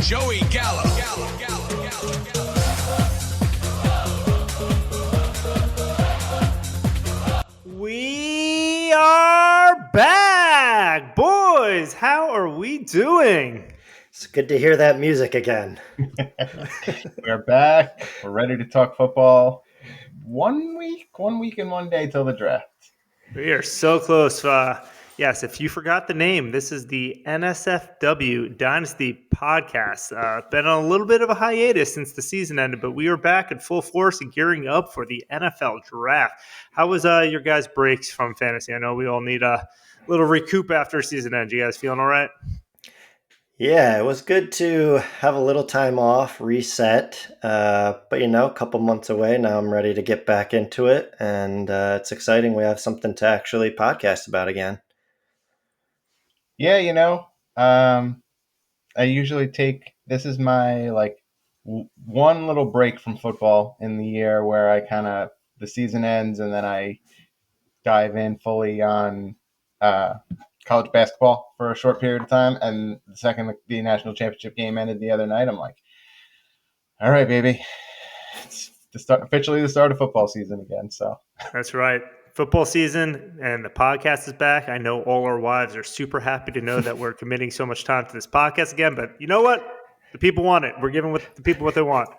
Joey Gallo. We are back, boys. How are we doing? It's good to hear that music again. We're back. We're ready to talk football. 1 week and 1 day till the draft. We are so close. Yes, if you forgot the name, this is the NSFW Dynasty podcast. Been on a little bit of a hiatus since the season ended, but we are back in full force and gearing up for the NFL draft. How was your guys' breaks from fantasy? I know we all need a little recoup after season end. You guys feeling all right? Yeah, it was good to have a little time off, reset. But a couple months away now, I'm ready to get back into it, and it's exciting. We have something to actually podcast about again. Yeah, I usually this is my one little break from football in the year where the season ends and then I dive in fully on college basketball for a short period of time. And the second the national championship game ended the other night, I'm like, all right, baby, it's officially the start of football season again. So That's right. Football season and the podcast is back. I know all our wives are super happy to know that we're committing so much time to this podcast again, but you know what? The people want it. We're giving the people what they want.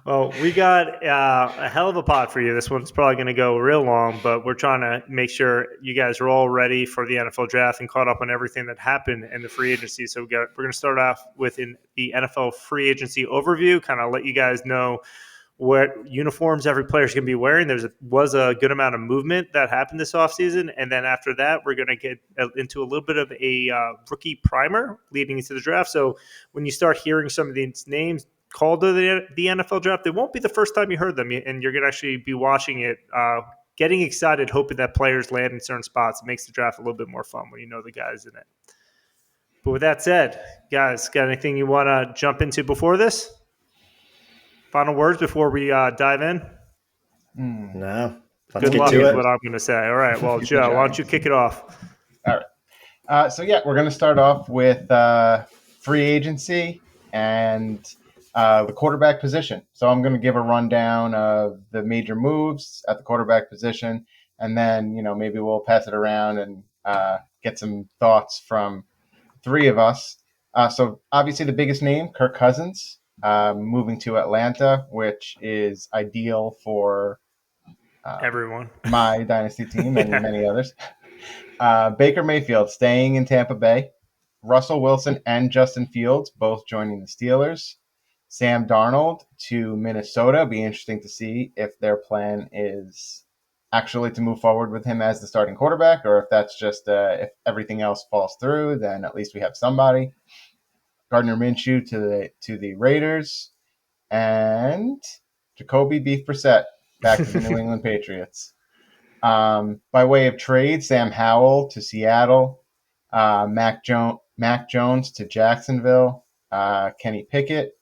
Well, we got a hell of a pod for you. This one's probably going to go real long, but we're trying to make sure you guys are all ready for the NFL draft and caught up on everything that happened in the free agency. So we're going to start off with the NFL free agency overview, kind of let you guys know what uniforms every player is going to be wearing. Was a good amount of movement that happened this offseason. And then after that, we're going to get into a little bit of a rookie primer leading into the draft. So when you start hearing some of these names called to the NFL draft, it won't be the first time you heard them. And you're going to actually be watching it, getting excited, hoping that players land in certain spots. It makes the draft a little bit more fun when you know the guys in it. But with that said, guys, got anything you want to jump into before this? Final words before we dive in? No. Let's Good get luck to is it. what I'm going to say. All right. Well, Joe, why don't you kick it off? All right. We're going to start off with free agency and the quarterback position. So I'm going to give a rundown of the major moves at the quarterback position, and then, maybe we'll pass it around and get some thoughts from three of us. So obviously the biggest name, Kirk Cousins, moving to Atlanta, which is ideal for everyone, my dynasty team and many others. Baker Mayfield staying in Tampa Bay. Russell Wilson and Justin Fields both joining the Steelers. Sam Darnold to Minnesota. Be interesting to see if their plan is actually to move forward with him as the starting quarterback, or if that's just if everything else falls through, then at least we have somebody. Gardner Minshew to the Raiders, and Jacoby Beef Brissett back to the New England Patriots. By way of trade, Sam Howell to Seattle, Mac Jones to Jacksonville, Kenny Pickett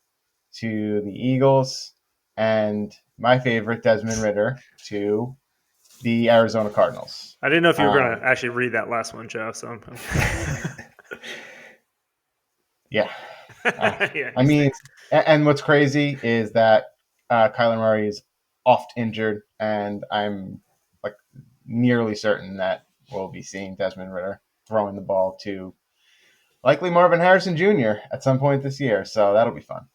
to the Eagles, and my favorite, Desmond Ridder, to the Arizona Cardinals. I didn't know if you were going to actually read that last one, Joe. So yeah. I mean, and what's crazy is that Kyler Murray is oft injured, and I'm nearly certain that we'll be seeing Desmond Ridder throwing the ball to likely Marvin Harrison Jr. at some point this year. So that'll be fun.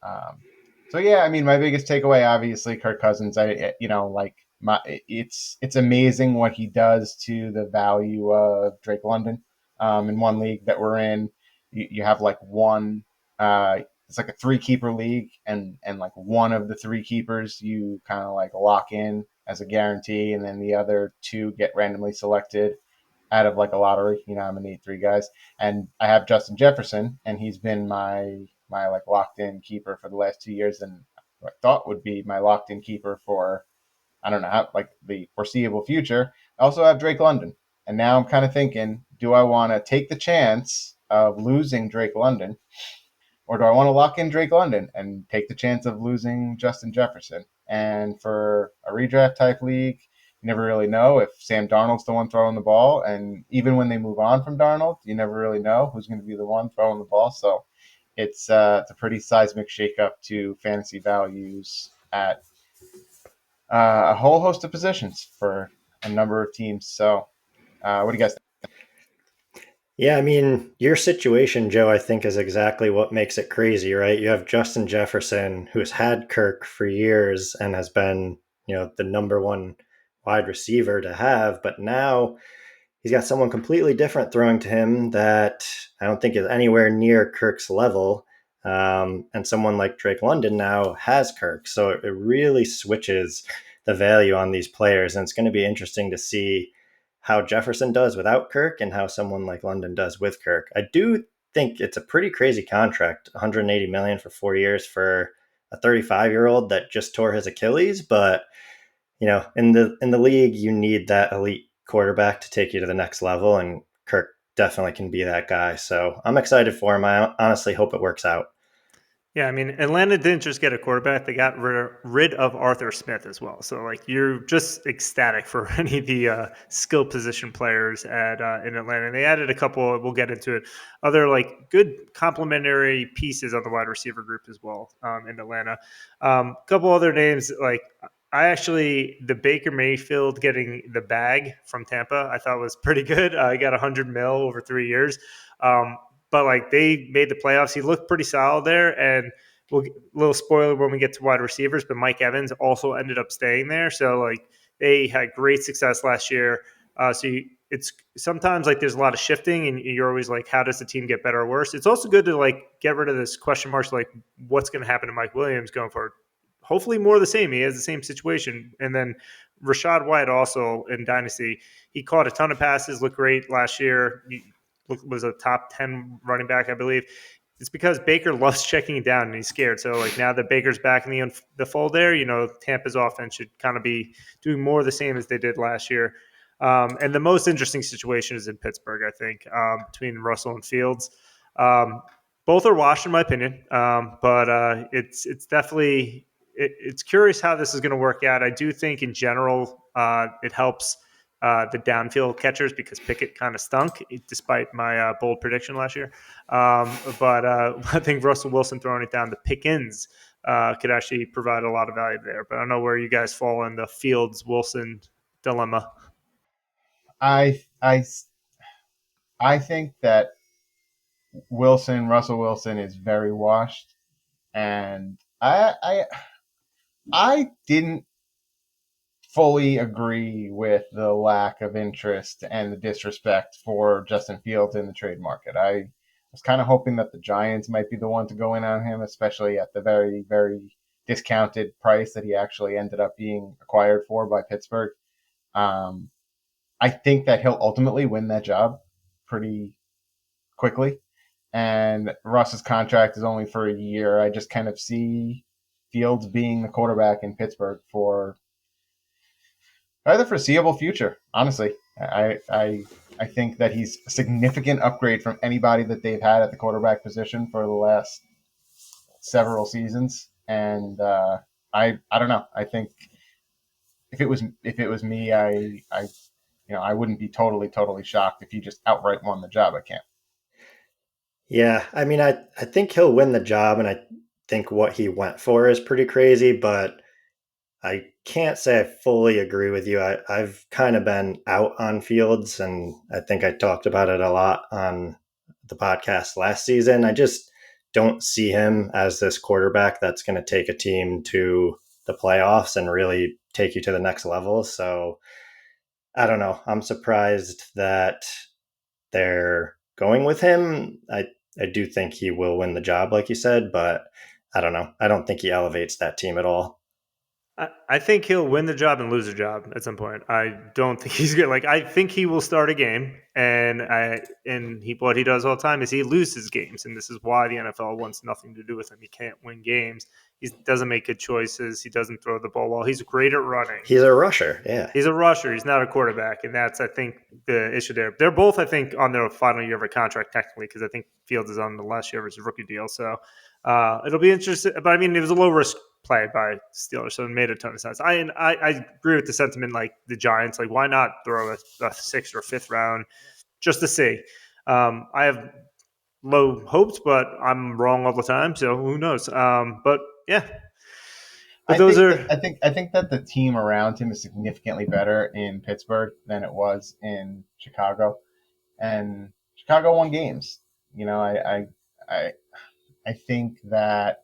My biggest takeaway, obviously, Kirk Cousins. It's amazing what he does to the value of Drake London. In one league that we're in, you have one. It's like a 3-keeper league, and one of the 3 keepers you kind of lock in as a guarantee, and then the other 2 get randomly selected out of a lottery. I'm gonna need 3 guys, and I have Justin Jefferson, and he's been my locked in keeper for the last 2 years, and I thought would be my locked in keeper for I don't know how the foreseeable future. I also have Drake London, and now I'm kind of thinking, do I want to take the chance of losing Drake London, or do I want to lock in Drake London and take the chance of losing Justin Jefferson? And for a redraft type league, You never really know if Sam Darnold's the one throwing the ball, and even when they move on from Darnold, you never really know who's going to be the one throwing the ball. So it's a pretty seismic shakeup to fantasy values at a whole host of positions for a number of teams. So, what do you guys think? Yeah, I mean, your situation, Joe, I think is exactly what makes it crazy, right? You have Justin Jefferson, who's had Kirk for years and has been, the number one wide receiver to have, but now he's got someone completely different throwing to him that I don't think is anywhere near Kirk's level. And someone like Drake London now has Kirk. So it really switches the value on these players. And it's going to be interesting to see how Jefferson does without Kirk and how someone like London does with Kirk. I do think it's a pretty crazy contract, 180 million for 4 years for a 35-year-old that just tore his Achilles, but in the league you need that elite quarterback to take you to the next level, and Kirk definitely can be that guy. So I'm excited for him. I honestly hope it works out. Yeah, I mean, Atlanta didn't just get a quarterback; they got rid of Arthur Smith as well. So, like, you're just ecstatic for any of the skill position players at in Atlanta. And they added a couple. We'll get into it. Other like good complementary pieces on the wide receiver group as well in Atlanta. A couple other names like the Baker Mayfield getting the bag from Tampa, I thought was pretty good. He got 100 mil over 3 years. But like they made the playoffs. He looked pretty solid there. And little spoiler when we get to wide receivers, but Mike Evans also ended up staying there. So like they had great success last year. It's sometimes like there's a lot of shifting and you're always like, how does the team get better or worse? It's also good to like get rid of this question marks, like what's going to happen to Mike Williams going forward. Hopefully more of the same. He has the same situation. And then Rashad White also in Dynasty, he caught a ton of passes, looked great last year. He was a top 10 running back, I believe. It's because Baker loves checking it down and he's scared. So like now that Baker's back in the fold there, Tampa's offense should kind of be doing more of the same as they did last year. And the most interesting situation is in Pittsburgh, I think, between Russell and Fields. Both are washed, in my opinion, but it's definitely it's curious how this is going to work out. I do think in general it helps the downfield catchers because Pickett kind of stunk, despite my bold prediction last year. But I think Russell Wilson throwing it down to Pickens could actually provide a lot of value there. But I don't know where you guys fall in the Fields-Wilson dilemma. I think that Russell Wilson is very washed, and I didn't fully agree with the lack of interest and the disrespect for Justin Fields in the trade market. I was kind of hoping that the Giants might be the one to go in on him, especially at the very, very discounted price that he actually ended up being acquired for by Pittsburgh. I think that he'll ultimately win that job pretty quickly. And Russ's contract is only for a year. I just kind of see Fields being the quarterback in Pittsburgh for the foreseeable future. Honestly, I think that he's a significant upgrade from anybody that they've had at the quarterback position for the last several seasons. And I don't know. I think if it was me, I wouldn't be totally shocked if he just outright won the job at camp. Yeah, I mean, I think he'll win the job, and I think what he went for is pretty crazy, but I can't say I fully agree with you. I've kind of been out on Fields, and I think I talked about it a lot on the podcast last season. I just don't see him as this quarterback that's going to take a team to the playoffs and really take you to the next level. So I don't know. I'm surprised that they're going with him. I do think he will win the job, like you said, but I don't know. I don't think he elevates that team at all. I think he'll win the job and lose the job at some point. I don't think he's good. Like I think he will start a game, and what he does all the time is he loses games, and this is why the NFL wants nothing to do with him. He can't win games. He doesn't make good choices. He doesn't throw the ball well. He's great at running. He's a rusher. Yeah, he's a rusher. He's not a quarterback, and that's I think the issue there. They're both I think on their final year of a contract technically because I think Fields is on the last year of his rookie deal. So it'll be interesting. But I mean, it was a low risk play by Steelers, so it made a ton of sense. I agree with the sentiment, like the Giants, like why not throw a sixth or fifth round just to see? I have low hopes, but I'm wrong all the time, so who knows? But yeah, but I those think are that I think that the team around him is significantly better in Pittsburgh than it was in Chicago, and Chicago won games. You know, I I think that.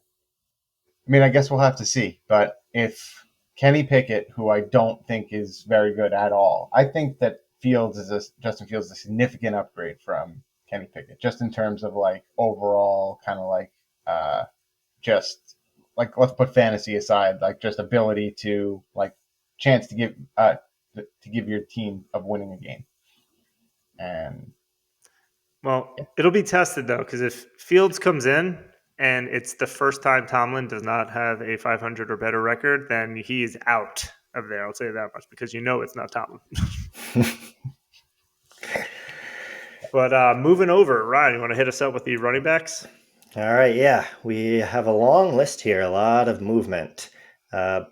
I mean, I guess we'll have to see. But if Kenny Pickett, who I don't think is very good at all, I think that Justin Fields is a significant upgrade from Kenny Pickett, just in terms of like overall kind of like just like let's put fantasy aside, like just ability to like chance to give your team of winning a game. And well, yeah, it'll be tested though, because if Fields comes in and it's the first time Tomlin does not have a 500 or better record, then he is out of there. I'll say that much because it's not Tomlin. But moving over, Ryan, you want to hit us up with the running backs? All right, yeah, we have a long list here, a lot of movement.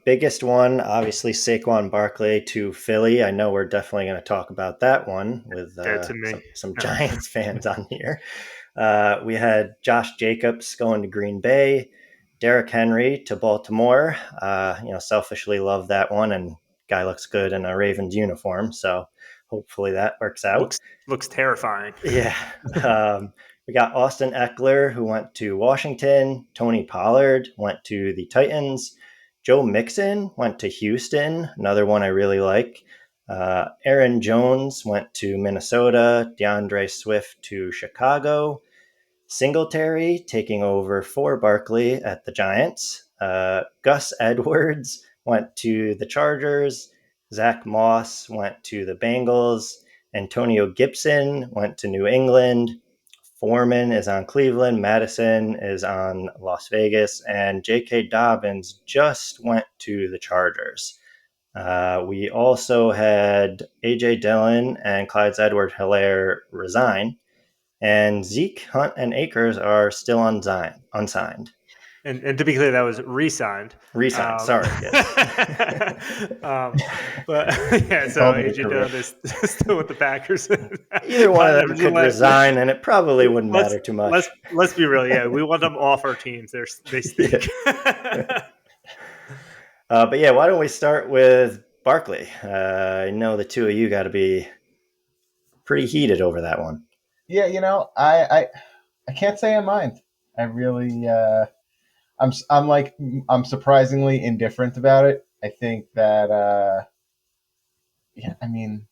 Biggest one, obviously, Saquon Barkley to Philly. I know we're definitely going to talk about that one with Dead to me. some No. Giants fans on here. We had Josh Jacobs going to Green Bay, Derrick Henry to Baltimore. Selfishly love that one, and guy looks good in a Ravens uniform, so hopefully that works out. Looks terrifying. Yeah. We got Austin Eckler, who went to Washington. Tony Pollard went to the Titans. Joe Mixon went to Houston, another one I really like. Aaron Jones went to Minnesota. DeAndre Swift to Chicago. Singletary taking over for Barkley at the Giants. Gus Edwards went to the Chargers. Zach Moss went to the Bengals. Antonio Gibson went to New England. Foreman is on Cleveland. Madison is on Las Vegas. And J.K. Dobbins just went to the Chargers. We also had A.J. Dillon and Clyde Edwards-Helaire resign. And Zeke, Hunt, and Akers are still unsigned. And to be clear, that was re-signed. Re-signed, sorry. Yes. But yeah, so AJ Dillon is still with the Packers. Either one of them could resign, and it probably wouldn't matter too much. Let's be real. Yeah, we want them off our teams. They stink. Yeah. But yeah, why don't we start with Barkley? I know the two of you got to be pretty heated over that one. Yeah, I can't say I mind. I really I'm surprisingly indifferent about it. I think that yeah, I mean,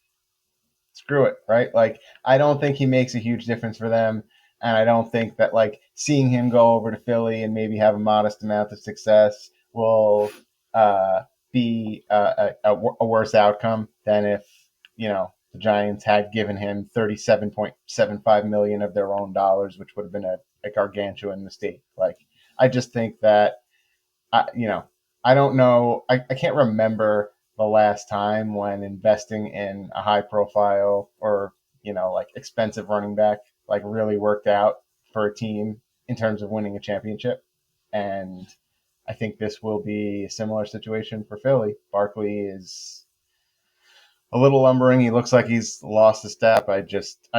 screw it, right? Like I don't think he makes a huge difference for them, and I don't think that like seeing him go over to Philly and maybe have a modest amount of success will be a worse outcome than if the Giants had given him $37.75 million of their own dollars, which would have been a gargantuan mistake. Like I just think that I don't know. I can't remember the last time when investing in a high profile or like expensive running back like really worked out for a team in terms of winning a championship. And I think this will be a similar situation for Philly. Barkley is a little lumbering. He looks like he's lost a step. I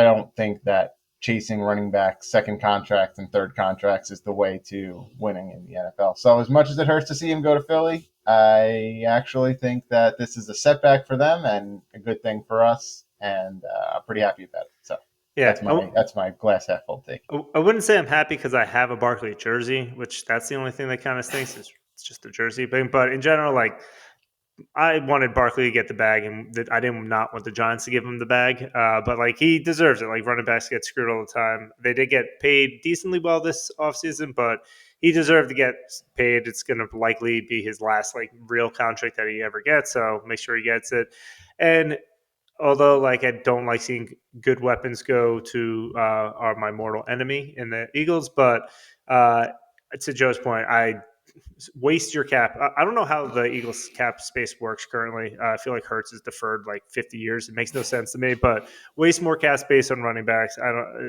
don't think that chasing running back second contracts and third contracts is the way to winning in the NFL. So as much as it hurts to see him go to Philly, I actually think that this is a setback for them and a good thing for us, and I'm pretty happy about it. So Yeah, that's my glass half full take. I wouldn't say I'm happy because I have a Barkley jersey, which that's the only thing that kind of stinks. It's just a jersey thing. But in general, like I wanted Barkley to get the bag, and I didn't not want the Giants to give him the bag. But like he deserves it. Like running backs get screwed all the time. They did get paid decently well this offseason, but he deserved to get paid. It's going to likely be his last like real contract that he ever gets. So make sure he gets it. And although like I don't like seeing good weapons go to my mortal enemy in the Eagles, but to Joe's point, I waste your cap. I don't know how the Eagles cap space works currently. I feel like Hurts is deferred like 50 years. It makes no sense to me, but waste more cap space on running backs.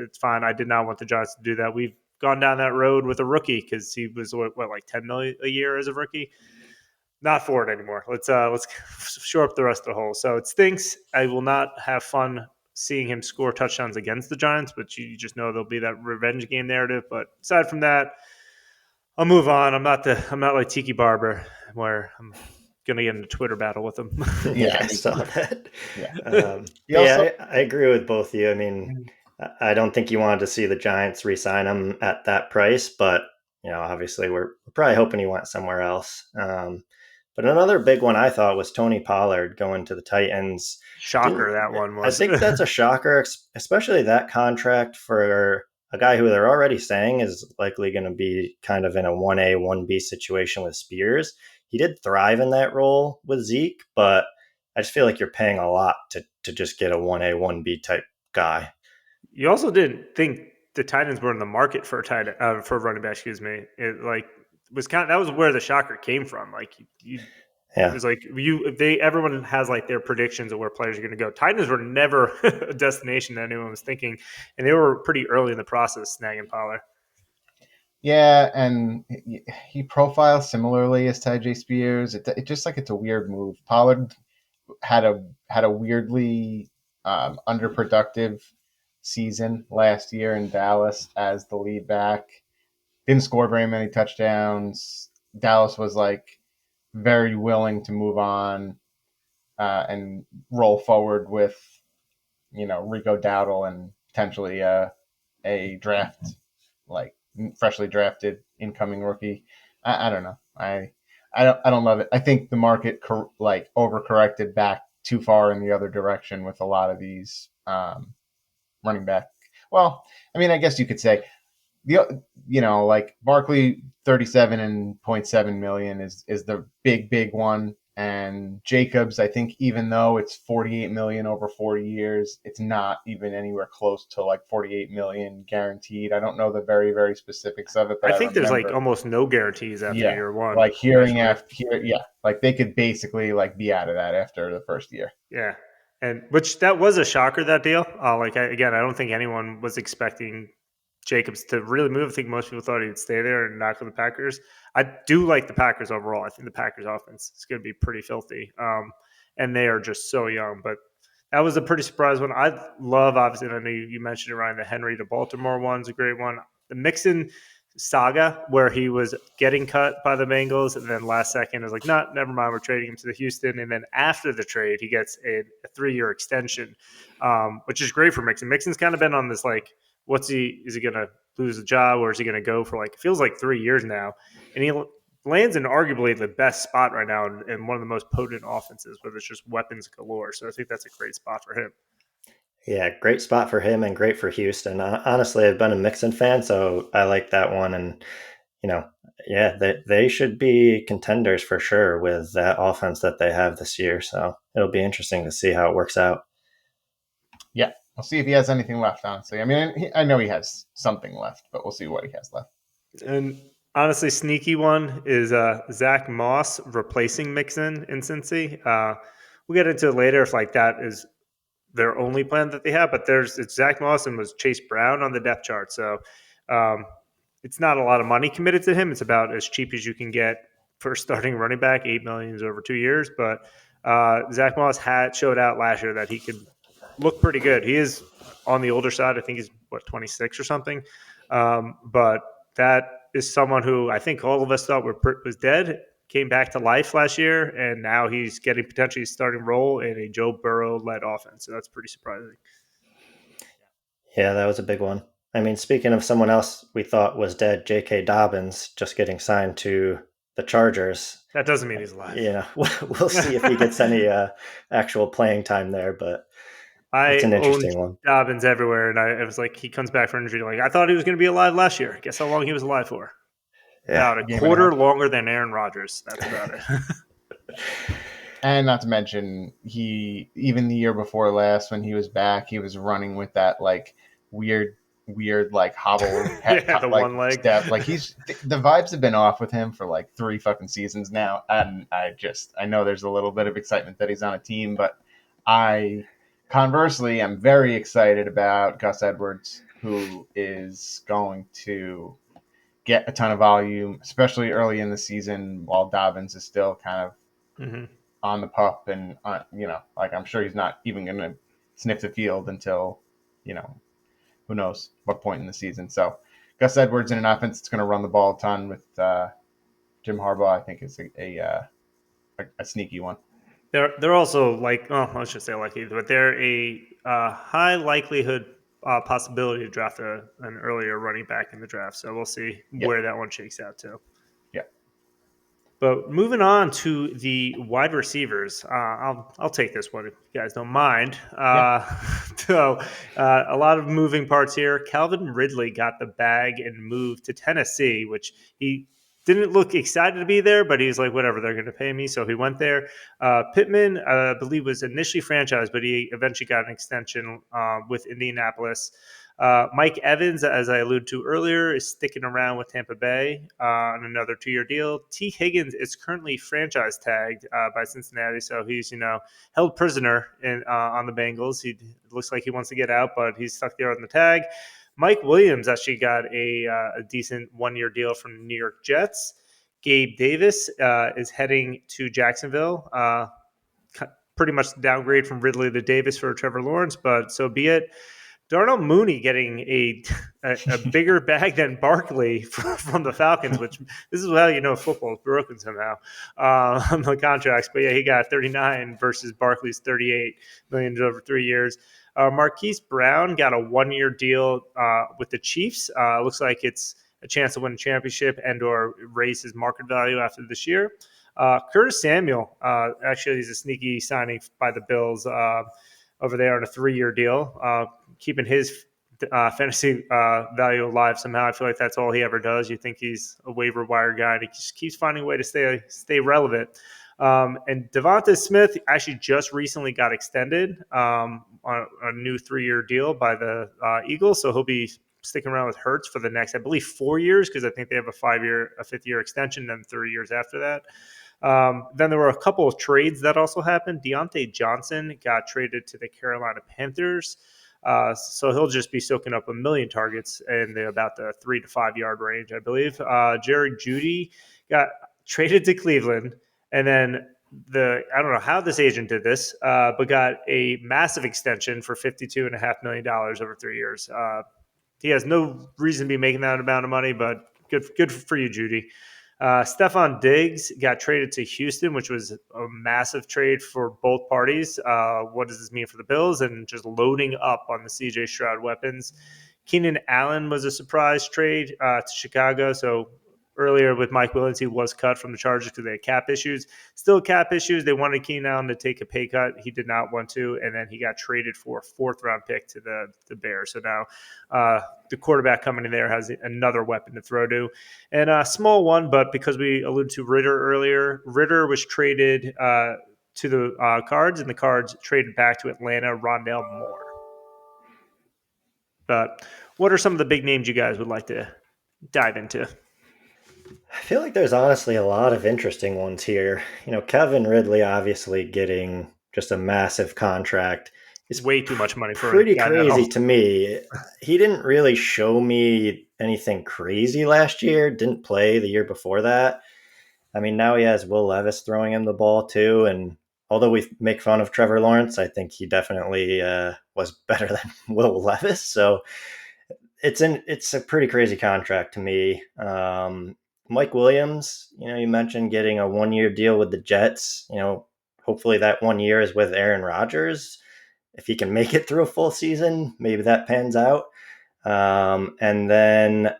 It's fine. I did not want the Giants to do that. We've gone down that road with a rookie because he was what like 10 million a year as a rookie. Not for it anymore. Let's shore up the rest of the hole. So it stinks. I will not have fun seeing him score touchdowns against the Giants, but you just know there'll be that revenge game narrative. But aside from that, I'll move on. I'm not like Tiki Barber where I'm gonna get in a Twitter battle with him. Yeah, I saw that. Yeah. I agree with both of you. I mean, I don't think you wanted to see the Giants re-sign him at that price, but obviously we're probably hoping he went somewhere else. But another big one I thought was Tony Pollard going to the Titans. Shocker, that one was. I think that's a shocker, especially that contract for a guy who they're already saying is likely going to be kind of in a 1A, 1B situation with Spears. He did thrive in that role with Zeke, but I just feel like you're paying a lot to just get a 1A, 1B type guy. You also didn't think the Titans were in the market for a running back. Excuse me. It was that was where the shocker came from. Like it was like everyone has like their predictions of where players are going to go. Titans were never a destination that anyone was thinking, and they were pretty early in the process snagging Pollard. Yeah, and he profiles similarly as Tyjae Spears. It just like it's a weird move. Pollard had a weirdly underproductive season last year in Dallas as the lead back. Didn't score very many touchdowns. Dallas was like very willing to move on and roll forward with Rico Dowdle and potentially a draft like freshly drafted incoming rookie. I don't know. I don't love it. I think the market overcorrected back too far in the other direction with a lot of these running back. Well, I mean, I guess you could say like Barkley 37.7 million is the big one. And Jacobs, I think even though it's 48 million over 40 years, it's not even anywhere close to like 48 million guaranteed. I don't know the very, very specifics of it. But I think there's like almost no guarantees after year one. Like like they could basically like be out of that after the first year. Yeah. And which that was a shocker, that deal. I don't think anyone was expecting Jacobs to really move. I think most people thought he'd stay there and knock on the Packers. I do like the Packers overall. I think the Packers offense is going to be pretty filthy. And they are just so young. But that was a pretty surprise one. I love, obviously, and I know you mentioned it, Ryan, the Henry to Baltimore one's a great one. The Mixon saga where he was getting cut by the Bengals and then last second is like, no, never mind, we're trading him to the Houston. And then after the trade, he gets a 3-year extension, which is great for Mixon. Mixon's kind of been on this like, is he going to lose a job or is he going to go for it feels like 3 years now? And he lands in arguably the best spot right now and one of the most potent offenses where there's just weapons galore. So I think that's a great spot for him. Yeah, great spot for him and great for Houston. Honestly, I've been a Mixon fan, so I like that one. And, they should be contenders for sure with that offense that they have this year. So it'll be interesting to see how it works out. Yeah. We'll see if he has anything left, honestly. I mean, I know he has something left, but we'll see what he has left. And honestly, sneaky one is Zach Moss replacing Mixon in Cincy. We'll get into it later if that is their only plan that they have. But it's Zach Moss and was Chase Brown on the depth chart. So it's not a lot of money committed to him. It's about as cheap as you can get for starting running back. $8 million over 2 years. But Zach Moss showed out last year that he could look pretty good. He is on the older side. I think he's 26 or something. But that is someone who I think all of us thought was dead, came back to life last year, and now he's getting potentially a starting role in a Joe Burrow-led offense. So that's pretty surprising. Yeah, that was a big one. I mean, speaking of someone else we thought was dead, J.K. Dobbins just getting signed to the Chargers. That doesn't mean he's alive. Yeah, we'll see if he gets any actual playing time there, but it's an interesting one. Dobbins everywhere, and it was like he comes back for injury. Like I thought he was going to be alive last year. Guess how long he was alive for? Yeah, about a quarter longer than Aaron Rodgers. That's about it. And not to mention, even the year before last, when he was back, he was running with that like weird like hobble, the one leg step. Like the vibes have been off with him for like 3 fucking seasons now, and I know there's a little bit of excitement that he's on a team, but conversely, I'm very excited about Gus Edwards. who is going to get a ton of volume, especially early in the season while Dobbins is still kind of on the pup. And, like I'm sure he's not even going to sniff the field until, who knows what point in the season. So Gus Edwards in an offense that's going to run the ball a ton with Jim Harbaugh, I think is a sneaky one. They're also like, I should say lucky, but they're a high likelihood possibility to draft an earlier running back in the draft. So we'll see where that one shakes out to. Yeah. But moving on to the wide receivers, I'll take this one if you guys don't mind. So a lot of moving parts here. Calvin Ridley got the bag and moved to Tennessee, which he didn't look excited to be there, but he's like, whatever, they're going to pay me. So he went there. Pittman, I believe, was initially franchised, but he eventually got an extension with Indianapolis. Mike Evans, as I alluded to earlier, is sticking around with Tampa Bay on another 2-year deal. T. Higgins is currently franchise tagged by Cincinnati, so he's held prisoner on the Bengals. He looks like he wants to get out, but he's stuck there on the tag. Mike Williams actually got a decent 1-year deal from the New York Jets. Gabe Davis is heading to Jacksonville. Pretty much downgrade from Ridley to Davis for Trevor Lawrence, but so be it. Darnell Mooney getting a bigger bag than Barkley from the Falcons, which this is how football is broken somehow on the contracts. But yeah, he got 39 versus Barkley's 38 million over 3 years. Marquise Brown got a 1-year deal with the Chiefs. Looks like it's a chance to win a championship and or raise his market value after this year. Curtis Samuel, actually, he's a sneaky signing by the Bills over there on a 3-year deal, keeping his fantasy value alive somehow. I feel like that's all he ever does. You think he's a waiver wire guy, and he just keeps finding a way to stay relevant. And Devonta Smith actually just recently got extended on a new 3-year deal by the Eagles, so he'll be sticking around with Hurts for the next, I believe, 4 years, because I think they have a 5th-year extension, and 3 years after that. Then there were a couple of trades that also happened. Deontay Johnson got traded to the Carolina Panthers. So he'll just be soaking up 1 million targets in about the 3 to 5 yard range, I believe. Jerry Jeudy got traded to Cleveland, and then I don't know how this agent did this, but got a massive extension for $52.5 million over 3 years. He has no reason to be making that amount of money, but good for you, Jeudy. Stephon Diggs got traded to Houston, which was a massive trade for both parties. What does this mean for the Bills? And just loading up on the C.J. Stroud weapons. Keenan Allen was a surprise trade to Chicago. So earlier with Mike Williams, he was cut from the Chargers because they had cap issues. Still cap issues. They wanted Keenan Allen to take a pay cut. He did not want to, and then he got traded for a 4th-round pick to the Bears. So now the quarterback coming in there has another weapon to throw to. And a small one, but because we alluded to Ritter earlier, Ritter was traded to the Cards, and the Cards traded back to Atlanta, Rondale Moore. But what are some of the big names you guys would like to dive into? I feel like there's honestly a lot of interesting ones here. Kevin Ridley obviously getting just a massive contract. It's way too much money for pretty crazy to me. He didn't really show me anything crazy last year. Didn't play the year before that. I mean, now he has Will Levis throwing him the ball too. And although we make fun of Trevor Lawrence, I think he definitely was better than Will Levis. So it's a pretty crazy contract to me. Mike Williams, you mentioned getting a 1-year deal with the Jets. Hopefully that 1 year is with Aaron Rodgers. If he can make it through a full season, maybe that pans out. And then,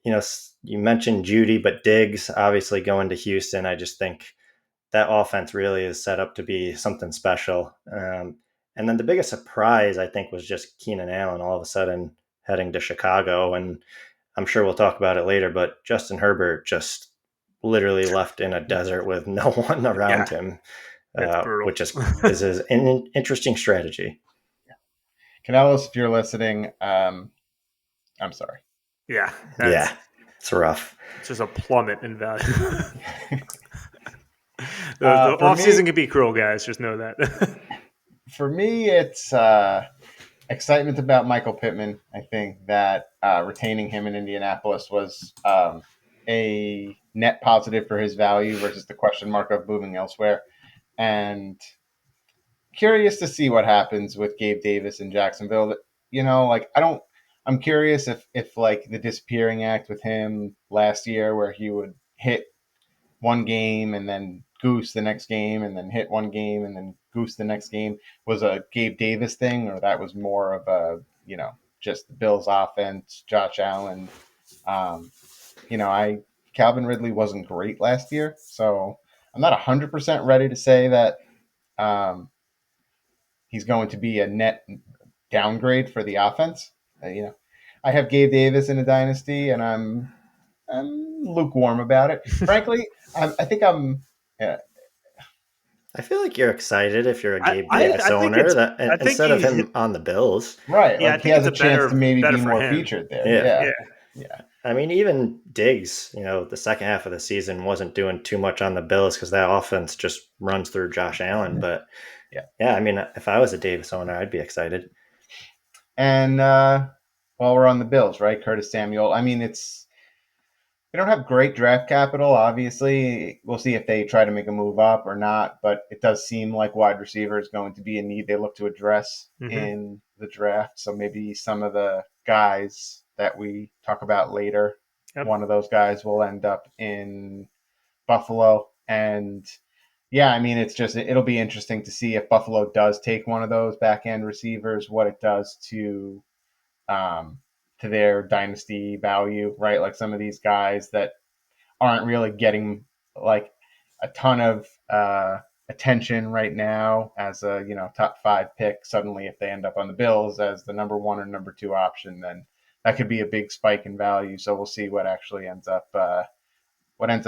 you mentioned Jeudy, but Diggs obviously going to Houston. I just think that offense really is set up to be something special. And then the biggest surprise, I think, was just Keenan Allen all of a sudden heading to Chicago. And I'm sure we'll talk about it later, but Justin Herbert just literally left in a desert with no one around him, which is an interesting strategy. Canellis, if you're listening, I'm sorry. Yeah. It's rough. It's just a plummet in value. the offseason can be cruel, guys. Just know that. For me, it's excitement about Michael Pittman. I think that retaining him in Indianapolis was a net positive for his value versus the question mark of moving elsewhere. And curious to see what happens with Gabe Davis in Jacksonville. I'm curious if like the disappearing act with him last year, where he would hit one game and then goose the next game, and then hit one game and then goose the next game, was a Gabe Davis thing, or that was more of a just the Bills offense, Josh Allen. Um, I Calvin Ridley wasn't great last year, so I'm not 100% ready to say that um, he's going to be a net downgrade for the offense. I have Gabe Davis in a dynasty, and I'm lukewarm about it. Frankly, I think I'm. I feel like you're excited if you're a Gabe I Davis think owner it's. that I think instead of he's. him on the Bills. Right, Yeah, I like he think has it's a chance to maybe better be for more him. featured there. Yeah. Yeah. I mean, even Diggs, the second half of the season wasn't doing too much on the Bills because that offense just runs through Josh Allen. But yeah, I mean, if I was a Davis owner, I'd be excited. And while we're on the Bills, right, Curtis Samuel. I mean, they don't have great draft capital. Obviously, we'll see if they try to make a move up or not. But it does seem like wide receiver is going to be a need they look to address in the draft. So maybe some of the guys that we talk about later, one of those guys will end up in Buffalo. And yeah, I mean, it'll be interesting to see if Buffalo does take one of those back end receivers, what it does um, to their dynasty value, right? Like some of these guys that aren't really getting like a ton of attention right now as a top 5 pick. Suddenly, if they end up on the Bills as the number 1 or number 2 option, then that could be a big spike in value. So we'll see what actually ends up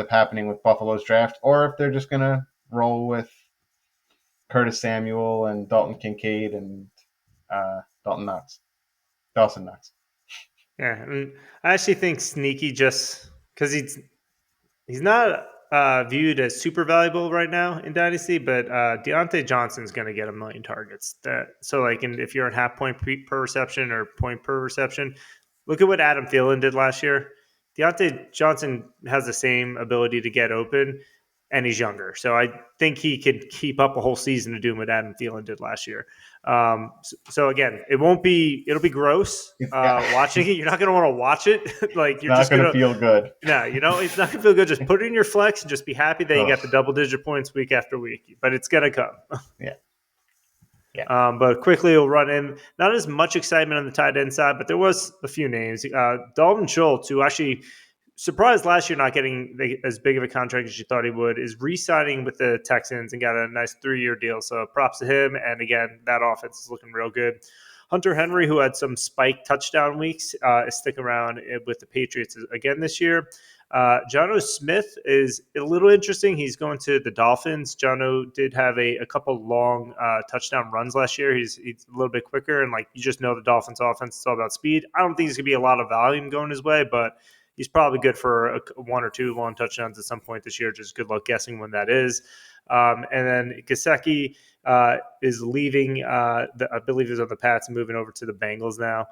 happening with Buffalo's draft, or if they're just gonna roll with Curtis Samuel and Dalton Kincaid and Dawson Knox. Yeah, and I actually think Sneaky just because he's not viewed as super valuable right now in Dynasty, but Deontay Johnson's going to get 1,000,000 targets. So like, if you're at half point per reception or point per reception, look at what Adam Thielen did last year. Deontay Johnson has the same ability to get open, and he's younger. So I think he could keep up a whole season of doing what Adam Thielen did last year. So again, it'll be gross watching it. You're not going to want to watch it. Like you're not just going to feel good. No, it's not going to feel good. Just put it in your flex and just be happy that you got the double-digit points week after week. But it's going to come. Yeah. But quickly we'll run in. Not as much excitement on the tight end side, but there was a few names. Dalton Schultz, who actually surprised last year not getting as big of a contract as you thought he would, is re-signing with the Texans and got a nice 3-year deal. So props to him. And again, that offense is looking real good. Hunter Henry, who had some spike touchdown weeks, is sticking around with the Patriots again this year. Jono Smith is a little interesting. He's going to the Dolphins. Jono did have a couple long touchdown runs last year. He's a little bit quicker, and like you just know the Dolphins offense is all about speed. I don't think there's going to be a lot of volume going his way, but he's probably good for 1 or 2 long touchdowns at some point this year. Just good luck guessing when that is. And then Gesicki is leaving. I believe he's on the Pats and moving over to the Bengals now.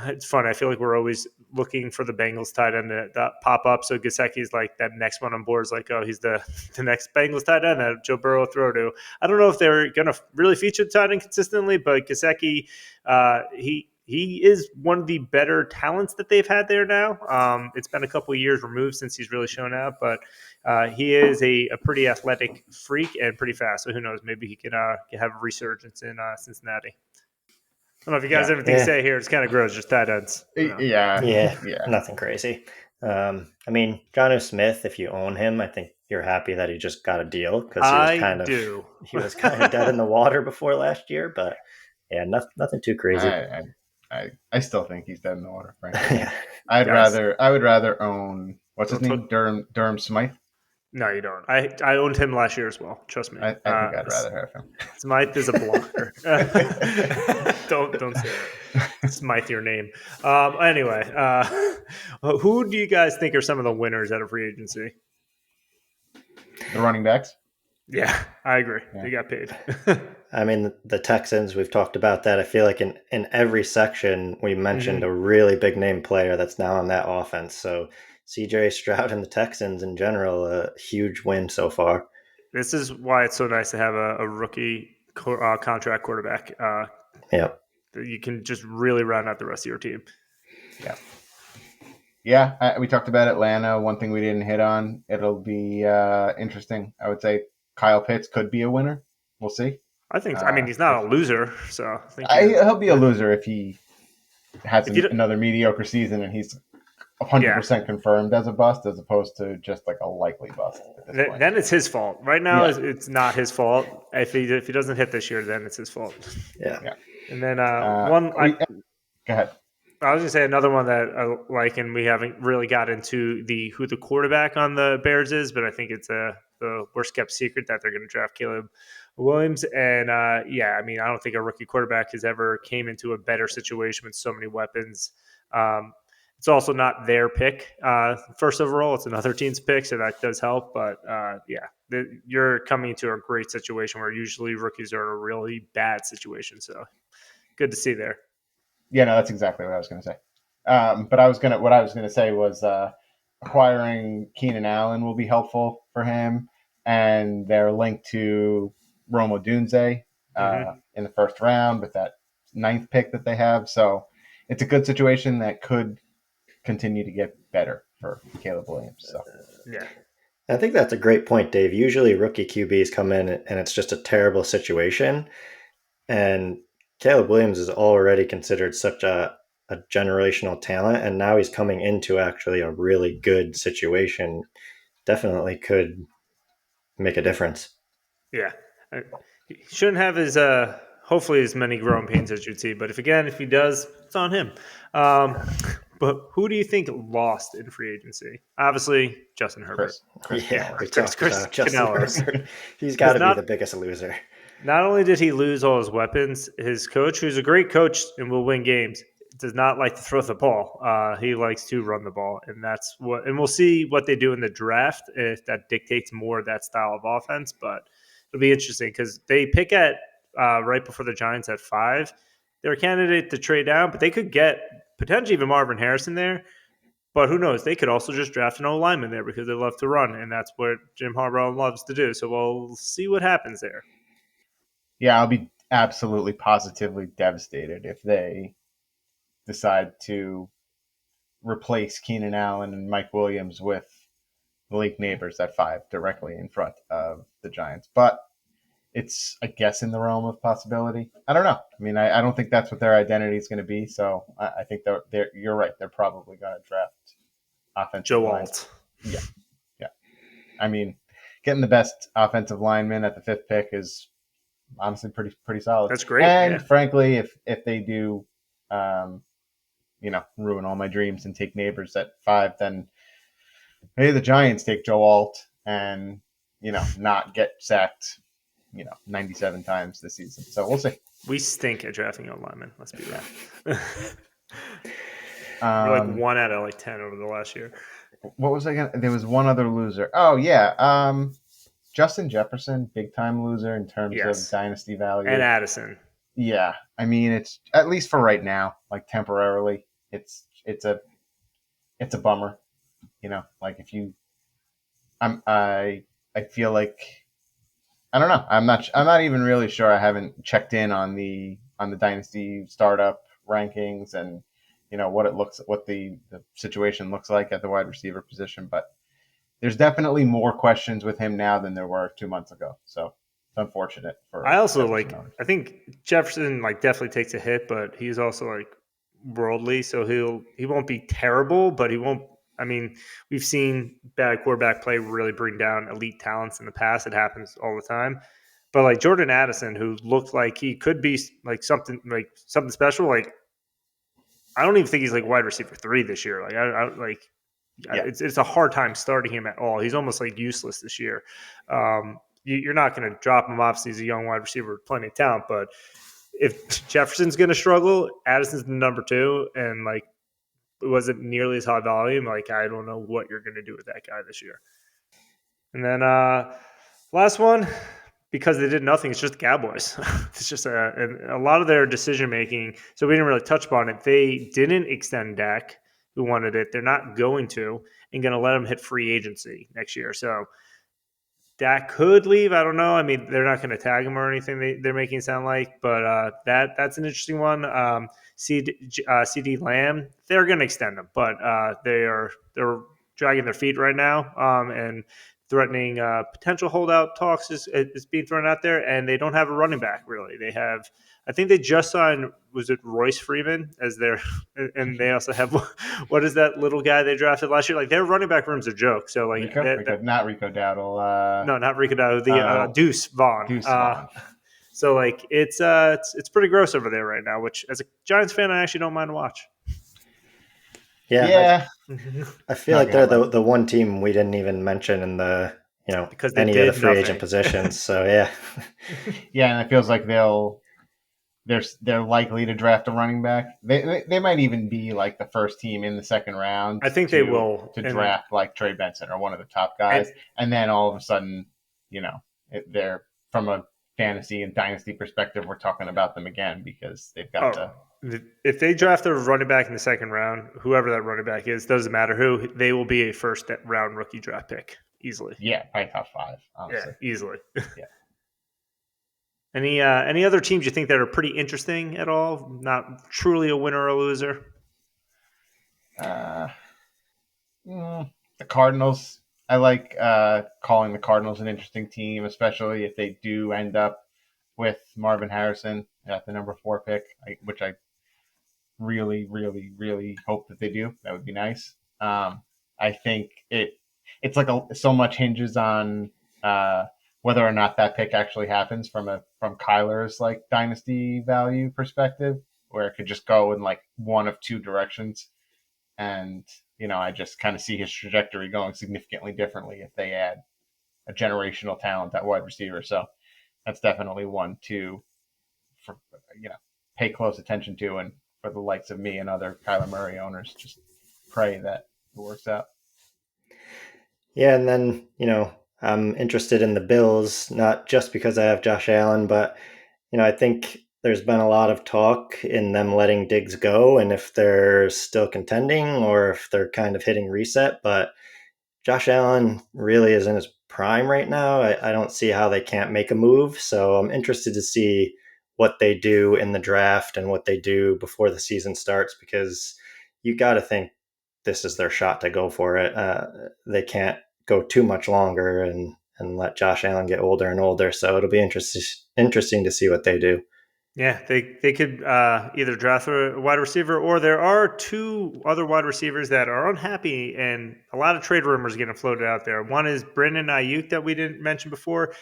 It's fun. I feel like we're always looking for the Bengals tight end to pop up. So Gesicki is like that next one on board is like, oh, he's the next Bengals tight end that Joe Burrow throw to. I don't know if they're going to really feature the tight end consistently, but Gesicki, he is one of the better talents that they've had there now. It's been a couple of years removed since he's really shown out, but he is a pretty athletic freak and pretty fast. So who knows? Maybe he could have a resurgence in Cincinnati. I don't know if you guys have anything to say here. It's kind of gross, just tight ends. Yeah, nothing crazy. I mean, Jono Smith, if you own him, I think you're happy that he just got a deal because he was kind of dead in the water before last year. But yeah, nothing too crazy. I still think he's dead in the water, frankly. Yeah. I would rather own what's his name? Durham Smythe. No, you don't. I owned him last year as well. Trust me. I think I'd rather have him. Smythe is a blocker. Don't say that. Smythe your name. Anyway, who do you guys think are some of the winners out of free agency? The running backs. Yeah, I agree. Yeah. They got paid. I mean, the Texans, we've talked about that. I feel like in every section, we mentioned Mhm. a really big name player that's now on that offense. So CJ Stroud and the Texans in general, a huge win so far. This is why it's so nice to have a rookie contract quarterback. Yeah. That you can just really round out the rest of your team. Yeah. Yeah, we talked about Atlanta. One thing we didn't hit on. It'll be interesting. I would say Kyle Pitts could be a winner. We'll see. I think. I mean, he's not If a loser, so I think he is. he'll be a loser if he has If you, don't- another mediocre season and he's yeah, 100% confirmed as a bust, as opposed to just like a likely bust at this point. then it's his fault. Right now, Yeah. it's not his fault. If he doesn't hit this year, then it's his fault. Yeah. Yeah. And then Go ahead. I was gonna say another one that I like, and we haven't really got into who the quarterback on the Bears is, but I think it's the worst kept secret that they're going to draft Caleb Williams. And yeah, I mean, I don't think a rookie quarterback has ever came into a better situation with so many weapons. It's also not their pick first overall; it's another team's pick, so that does help. But yeah, you're coming into a great situation where usually rookies are in a really bad situation. So good to see there. Yeah, no, that's exactly what I was going to say. But what I was gonna say was acquiring Keenan Allen will be helpful for him, and they're linked to Rome Odunze Mm-hmm. in the first round with that ninth pick that they have. So it's a good situation that could continue to get better for Caleb Williams. So Yeah. I think that's a great point, Dave. Usually rookie QBs come in and it's just a terrible situation. And Caleb Williams is already considered such a generational talent. And now he's coming into actually a really good situation. Definitely could make a difference. Yeah. He shouldn't have his hopefully as many growing pains as you'd see, but if he does, it's on him. Um, but who do you think lost in free agency? Obviously, Justin Herbert. Chris Yeah, Canales. we talked Chris about Justin Canellis. Herbert. He's got Because to be the biggest loser. not only did he lose all his weapons, his coach, who's a great coach and will win games, does not like to throw the ball. He likes to run the ball, and we'll see what they do in the draft if that dictates more of that style of offense. But it'll be interesting because they pick at right before the Giants at 5. They're a candidate to trade down, but they could get potentially even Marvin Harrison there. But who knows? They could also just draft an O lineman there because they love to run, and that's what Jim Harbaugh loves to do. So we'll see what happens there. Yeah, I'll be absolutely positively devastated if they decide to replace Keenan Allen and Mike Williams with Malik Neighbors at 5 directly in front of the Giants. But it's, I guess, in the realm of possibility. I don't know. I mean, I don't think that's what their identity is going to be. So I think you're right. They're probably going to draft offensive Joe line. Alt. Yeah. Yeah. I mean, getting the best offensive lineman at the 5th pick is honestly pretty solid. That's great. And Yeah. frankly, if they do, ruin all my dreams and take Neighbors at 5, then maybe the Giants take Joe Alt and not get sacked 97 times this season. So we'll see. We stink at drafting O linemen. Let's be real. We're like 1 out of 10 over the last year. What was I gonna? There was one other loser. Oh yeah, Justin Jefferson, big time loser in terms of dynasty value. And Addison. Yeah, I mean it's at least for right now, like temporarily, it's a bummer. Like if you, I feel like I don't know. I'm not even really sure. I haven't checked in on the dynasty startup rankings and what the situation looks like at the wide receiver position. But there's definitely more questions with him now than there were 2 months ago. So it's unfortunate for. I also Jefferson owners. I think Jefferson definitely takes a hit, but he's also worldly, so he won't be terrible, but he won't. I mean, we've seen bad quarterback play really bring down elite talents in the past. It happens all the time. But Jordan Addison, who looked like he could be something special, I don't even think he's wide receiver 3 this year. Yeah. It's a hard time starting him at all. He's almost useless this year. You're not going to drop him. Obviously, he's a young wide receiver with plenty of talent, but if Jefferson's going to struggle, Addison's the number 2, and it wasn't nearly as high volume. I don't know what you're going to do with that guy this year. And then Last one, because they did nothing. It's just the Cowboys. It's just a lot of their decision making. So we didn't really touch upon it. They didn't extend Dak, who wanted it. They're not going to, and going to let him hit free agency next year. So Dak could leave. I don't know. I mean, they're not going to tag him or anything. They're making it sound like, but that's an interesting one. CD Lamb, they're going to extend him, but they're dragging their feet right now and threatening potential holdout talks is being thrown out there, and they don't have a running back really. They have. I think they just signed. Was it Royce Freeman as their, and they also have what is that little guy they drafted last year? Like their running back room's a joke. So like Not Rico Dowdle. no, not Rico Dowdle, the Deuce Vaughn. Deuce Vaughn. So like it's pretty gross over there right now. Which as a Giants fan, I actually don't mind to watch. Yeah. I feel like they're the one team we didn't even mention in the because any of the free agent positions. So yeah. Yeah, and it feels like they're likely to draft a running back. They might even be like the first team in the second round. I think they will to draft like Trey Benson or one of the top guys, and then all of a sudden, they're from a fantasy and dynasty perspective, we're talking about them again because they've got to. If they draft a running back in the second round, whoever that running back is, doesn't matter who, they will be a first round rookie draft pick easily. Yeah, probably top 5. Honestly. Yeah, easily. Yeah. Any other teams you think that are pretty interesting at all? Not truly a winner or a loser. The Cardinals. I like calling the Cardinals an interesting team, especially if they do end up with Marvin Harrison at the number 4 pick, which I really, really, really hope that they do. That would be nice. I think it's like so much hinges on whether or not that pick actually happens from Kyler's like dynasty value perspective, where it could just go in like one of two directions. And, I just kind of see his trajectory going significantly differently if they add a generational talent at wide receiver. So that's definitely one to, pay close attention to. And for the likes of me and other Kyler Murray owners, just pray that it works out. Yeah. And then, I'm interested in the Bills, not just because I have Josh Allen, but, I think there's been a lot of talk in them letting Diggs go and if they're still contending or if they're kind of hitting reset. But Josh Allen really is in his prime right now. I don't see how they can't make a move. So I'm interested to see what they do in the draft and what they do before the season starts, because you got to think this is their shot to go for it. They can't go too much longer and let Josh Allen get older and older. So it'll be interesting to see what they do. Yeah, they could either draft a wide receiver, or there are 2 other wide receivers that are unhappy, and a lot of trade rumors getting floated out there. One is Brandon Ayuk that we didn't mention before.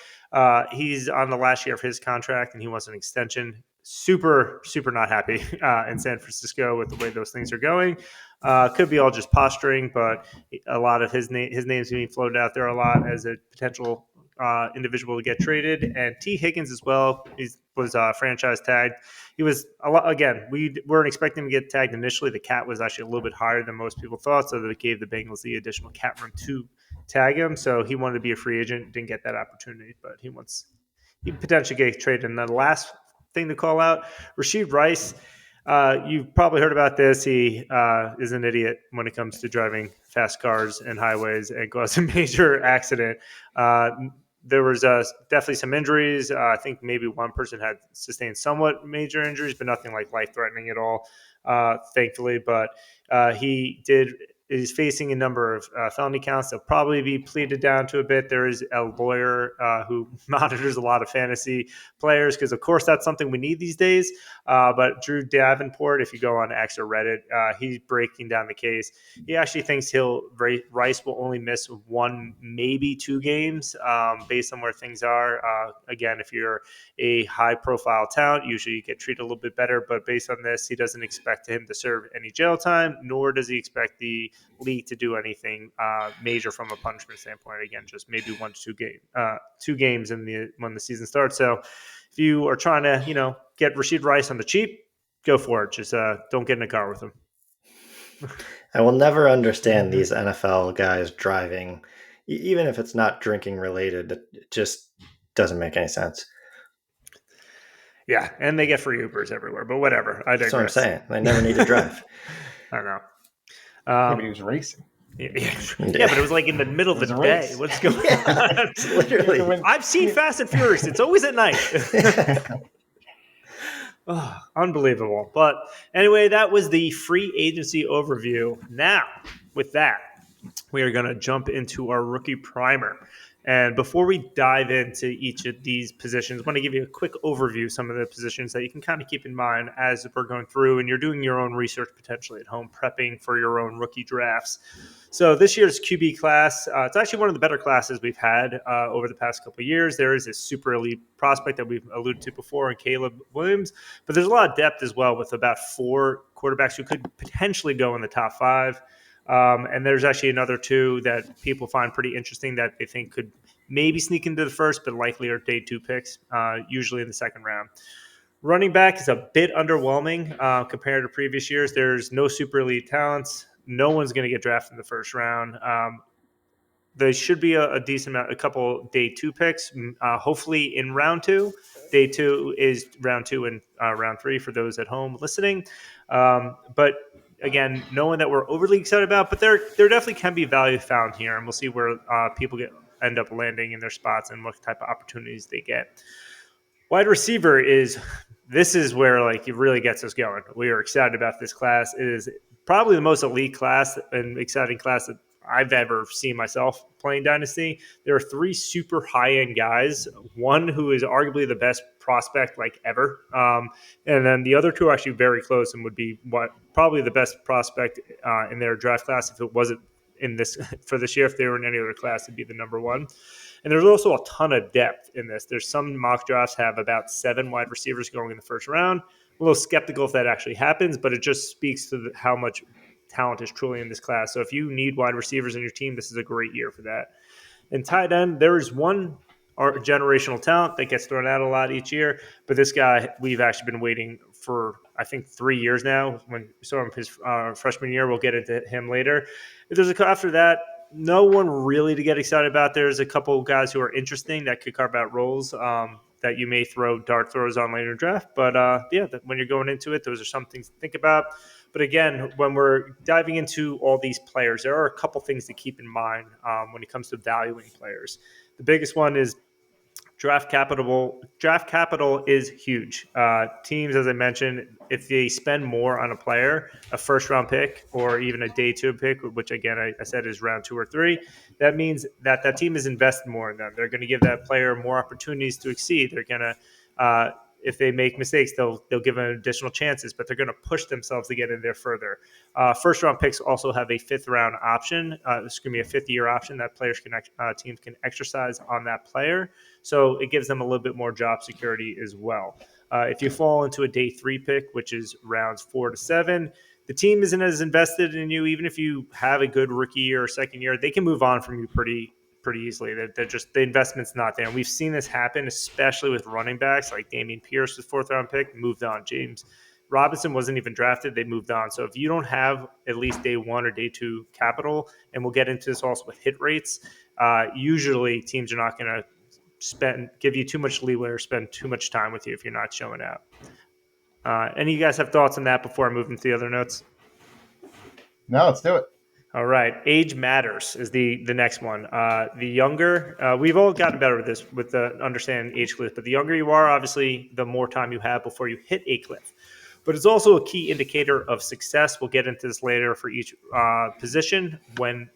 He's on the last year of his contract, and he wants an extension. Super, super not happy in San Francisco with the way those things are going. Could be all just posturing, but a lot of his name's being floated out there a lot as a potential individual to get traded. And T. Higgins as well. He was franchise tagged. He was a lot. Again, we weren't expecting him to get tagged initially. The cap was actually a little bit higher than most people thought, so that gave the Bengals the additional cap room to tag him. So he wanted to be a free agent, didn't get that opportunity, but he potentially get traded. And the last thing to call out, Rashid Rice. You've probably heard about this. He is an idiot when it comes to driving fast cars and highways and caused a major accident. There was definitely some injuries. I think maybe one person had sustained somewhat major injuries, but nothing like life-threatening at all, thankfully. But he's facing a number of felony counts. They'll probably be pleaded down to a bit. There is a lawyer who monitors a lot of fantasy players because, of course, that's something we need these days. But Drew Davenport, if you go on X or Reddit, he's breaking down the case. He actually thinks Rice will only miss 1, maybe 2 games based on where things are. Again, if you're a high-profile talent, usually you get treated a little bit better. But based on this, he doesn't expect him to serve any jail time, nor does he expect the league to do anything major from a punishment standpoint. Again, just maybe 1 to 2 games when the season starts. So if you are trying to, get Rashid Rice on the cheap, go for it. Just don't get in a car with him. I will never understand these NFL guys driving even if it's not drinking related, it just doesn't make any sense. Yeah, and they get free Ubers everywhere, but whatever. I digress. That's what I'm saying. They never need to drive. I don't know. Yeah, but he was racing. Yeah, but it was like in the middle of It was the a day. race. What's going Yeah, on? it's literally. I've seen Fast and Furious. It's always at night. Oh, unbelievable. But anyway, that was the free agency overview. Now, with that, we are going to jump into our rookie primer. And before we dive into each of these positions, I want to give you a quick overview of some of the positions that you can kind of keep in mind as we're going through and you're doing your own research potentially at home, prepping for your own rookie drafts. So this year's QB class, it's actually one of the better classes we've had over the past couple of years. There is a super elite prospect that we've alluded to before in Caleb Williams, but there's a lot of depth as well with about 4 quarterbacks who could potentially go in the top 5. And there's actually another 2 that people find pretty interesting that they think could maybe sneak into the first, but likely are day 2 picks, usually in the second round. Running back is a bit underwhelming compared to previous years. There's no super elite talents. No one's going to get drafted in the first round. There should be a decent amount, a couple day 2 picks, hopefully in round 2. Day 2 is round 2 and round 3 for those at home listening. But again, no one that we're overly excited about, but there definitely can be value found here, and we'll see where people end up landing in their spots and what type of opportunities they get. Wide receiver this is where like it really gets us going. We are excited about this class. It is probably the most elite class and exciting class that I've ever seen myself playing Dynasty. There are 3 super high-end guys, one who is arguably the best prospect like ever. And then the other 2 are actually very close and would be probably the best prospect in their draft class if it wasn't in this for this year. If they were in any other class, it'd be the number 1. And there's also a ton of depth in this. There's some mock drafts have about 7 wide receivers going in the first round. A little skeptical if that actually happens, but it just speaks to how much talent is truly in this class. So if you need wide receivers in your team, this is a great year for that. In tight end, there is one generational talent that gets thrown out a lot each year, but this guy we've actually been waiting for, I think, 3 years now. When we saw him his freshman year, we'll get into him later. After that, no one really to get excited about. There's a couple guys who are interesting that could carve out roles that you may throw dart throws on later in the draft. But when you're going into it, those are some things to think about. But again, when we're diving into all these players, there are a couple things to keep in mind when it comes to valuing players. The biggest one is draft capital. Draft capital is huge. Teams, as I mentioned, if they spend more on a player, a first-round pick or even a day 2 pick, which again I said is round 2 or 3, that means that team is invested more in them. They're going to give that player more opportunities to exceed. They're going to if they make mistakes, they'll give them additional chances, but they're going to push themselves to get in there further. First round picks also have a 5th round option. This can be a 5th-year option that teams can exercise on that player. So it gives them a little bit more job security as well. If you fall into a day 3 pick, which is rounds 4 to 7, the team isn't as invested in you. Even if you have a good rookie year or second year, they can move on from you pretty easily. They're just, the investment's not there. And we've seen this happen, especially with running backs like Dameon Pierce, was 4th round pick, moved on. James Robinson wasn't even drafted, they moved on. So if you don't have at least day 1 or day 2 capital, and we'll get into this also with hit rates, usually teams are not going to give you too much leeway or spend too much time with you if you're not showing out. Any of you guys have thoughts on that before I move into the other notes? No, let's do it. All right. Age matters is the next one. The younger, we've all gotten better with this, with the understanding age cliff, but the younger you are, obviously, the more time you have before you hit a cliff. But it's also a key indicator of success. We'll get into this later for each position when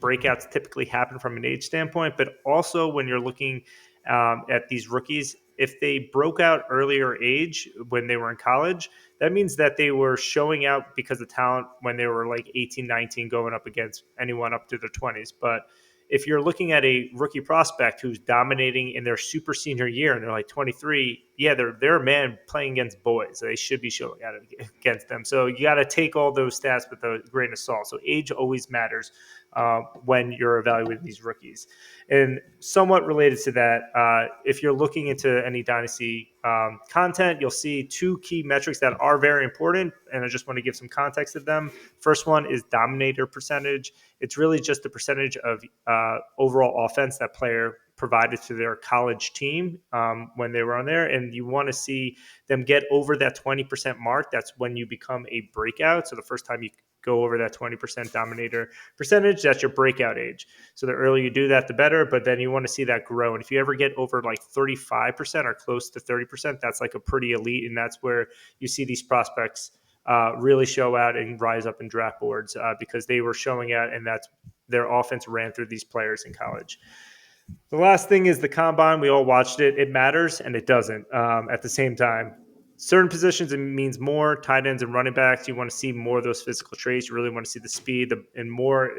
breakouts typically happen from an age standpoint, but also when you're looking at these rookies, if they broke out earlier age when they were in college, that means that they were showing out because of talent when they were like 18, 19, going up against anyone up to their 20s. But if you're looking at a rookie prospect who's dominating in their super senior year and they're like 23, yeah, they're a man playing against boys. They should be showing out against them. So you got to take all those stats with a grain of salt. So age always matters when you're evaluating these rookies. And somewhat related to that, if you're looking into any dynasty content, you'll see two key metrics that are very important. And I just want to give some context of them. First one is dominator percentage. It's really just the percentage of overall offense that player provided to their college team when they were on there. And you want to see them get over that 20% mark. That's when you become a breakout. So the first time you go over that 20% dominator percentage, that's your breakout age. So the earlier you do that, the better. But then you want to see that grow. And if you ever get over like 35% or close to 30%, that's like a pretty elite. And that's where you see these prospects really show out and rise up in draft boards because they were showing out, and that's their offense ran through these players in college. The last thing is the combine. We all watched it. It matters and it doesn't at the same time. Certain positions, it means more. Tight ends and running backs, you want to see more of those physical traits. You really want to see the speed, and more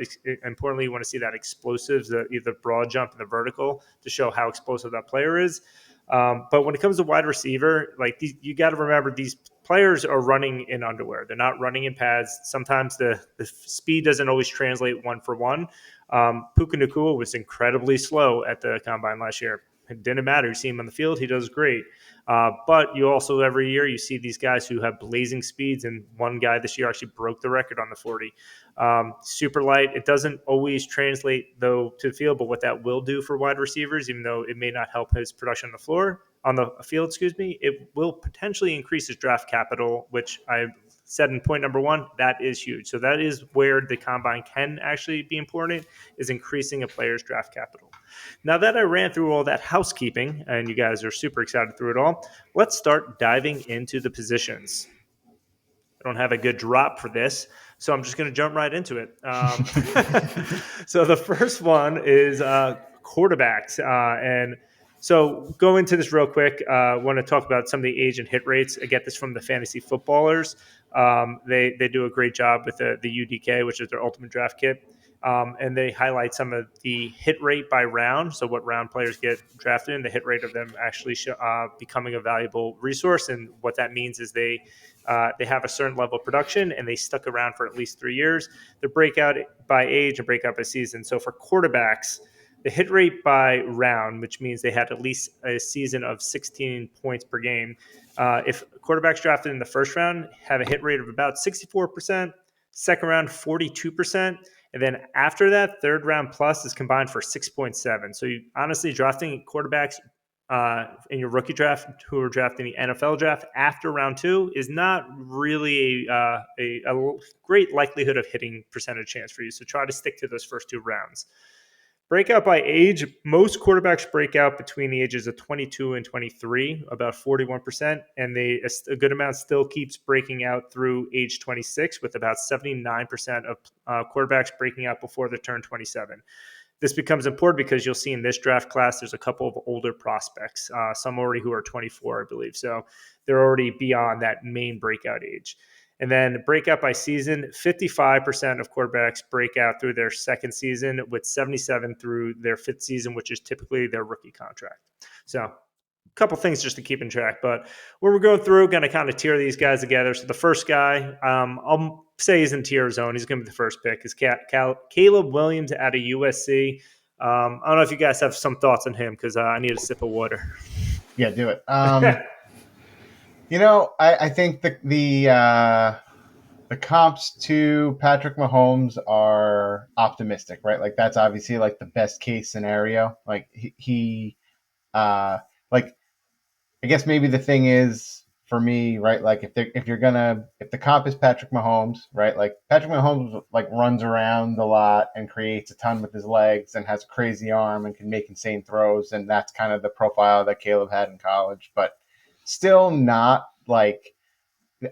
importantly, you want to see that explosives, either broad jump and the vertical, to show how explosive that player is. But when it comes to wide receiver, like you got to remember these players are running in underwear. They're not running in pads. Sometimes the speed doesn't always translate one for one. Puka Nacua was incredibly slow at the combine last year. It didn't matter. You see him on the field, he does great. But you also, every year, you see these guys who have blazing speeds, and one guy this year actually broke the record on the 40. Super light. It doesn't always translate, though, to the field, but what that will do for wide receivers, even though it may not help his production on the field, it will potentially increase his draft capital, which I said in point number one, that is huge. So that is where the combine can actually be important, is increasing a player's draft capital. Now that I ran through all that housekeeping, and you guys are super excited through it all, let's start diving into the positions. I don't have a good drop for this, so I'm just going to jump right into it. So the first one is quarterbacks. And so go into this real quick. I want to talk about some of the age and hit rates. I get this from the fantasy footballers. They do a great job with the UDK, which is their ultimate draft kit. And they highlight some of the hit rate by round. So what round players get drafted in, the hit rate of them actually becoming a valuable resource. And what that means is they have a certain level of production and they stuck around for at least 3 years. The breakout by age and breakout by season. So for quarterbacks, the hit rate by round, which means they had at least a season of 16 points per game. If quarterbacks drafted in the first round have a hit rate of about 64%, second round 42%, and then after that, third round plus is combined for 6.7. So you honestly drafting quarterbacks in your rookie draft who are drafting the NFL draft after round 2 is not really a great likelihood of hitting percentage chance for you. So try to stick to those first 2 rounds. Breakout by age, most quarterbacks break out between the ages of 22 and 23, about 41%, and a good amount still keeps breaking out through age 26, with about 79% of quarterbacks breaking out before they turn 27. This becomes important because you'll see in this draft class, there's a couple of older prospects, some already who are 24, I believe. So they're already beyond that main breakout age. And then breakout by season, 55% of quarterbacks break out through their second season, with 77 through their 5th season, which is typically their rookie contract. So a couple things just to keep in track. But when we're going through, going to kind of tier these guys together. So the first guy, I'll say he's in tier zone. He's going to be the first pick, is Caleb Williams out of USC. I don't know if you guys have some thoughts on him, because I need a sip of water. Yeah, do it. I think the comps to Patrick Mahomes are optimistic, right? Like that's obviously like the best case scenario. Like he like I guess maybe the thing is for me, right? Like if the comp is Patrick Mahomes, right? Like Patrick Mahomes like runs around a lot and creates a ton with his legs and has a crazy arm and can make insane throws, and that's kind of the profile that Caleb had in college, but still not like,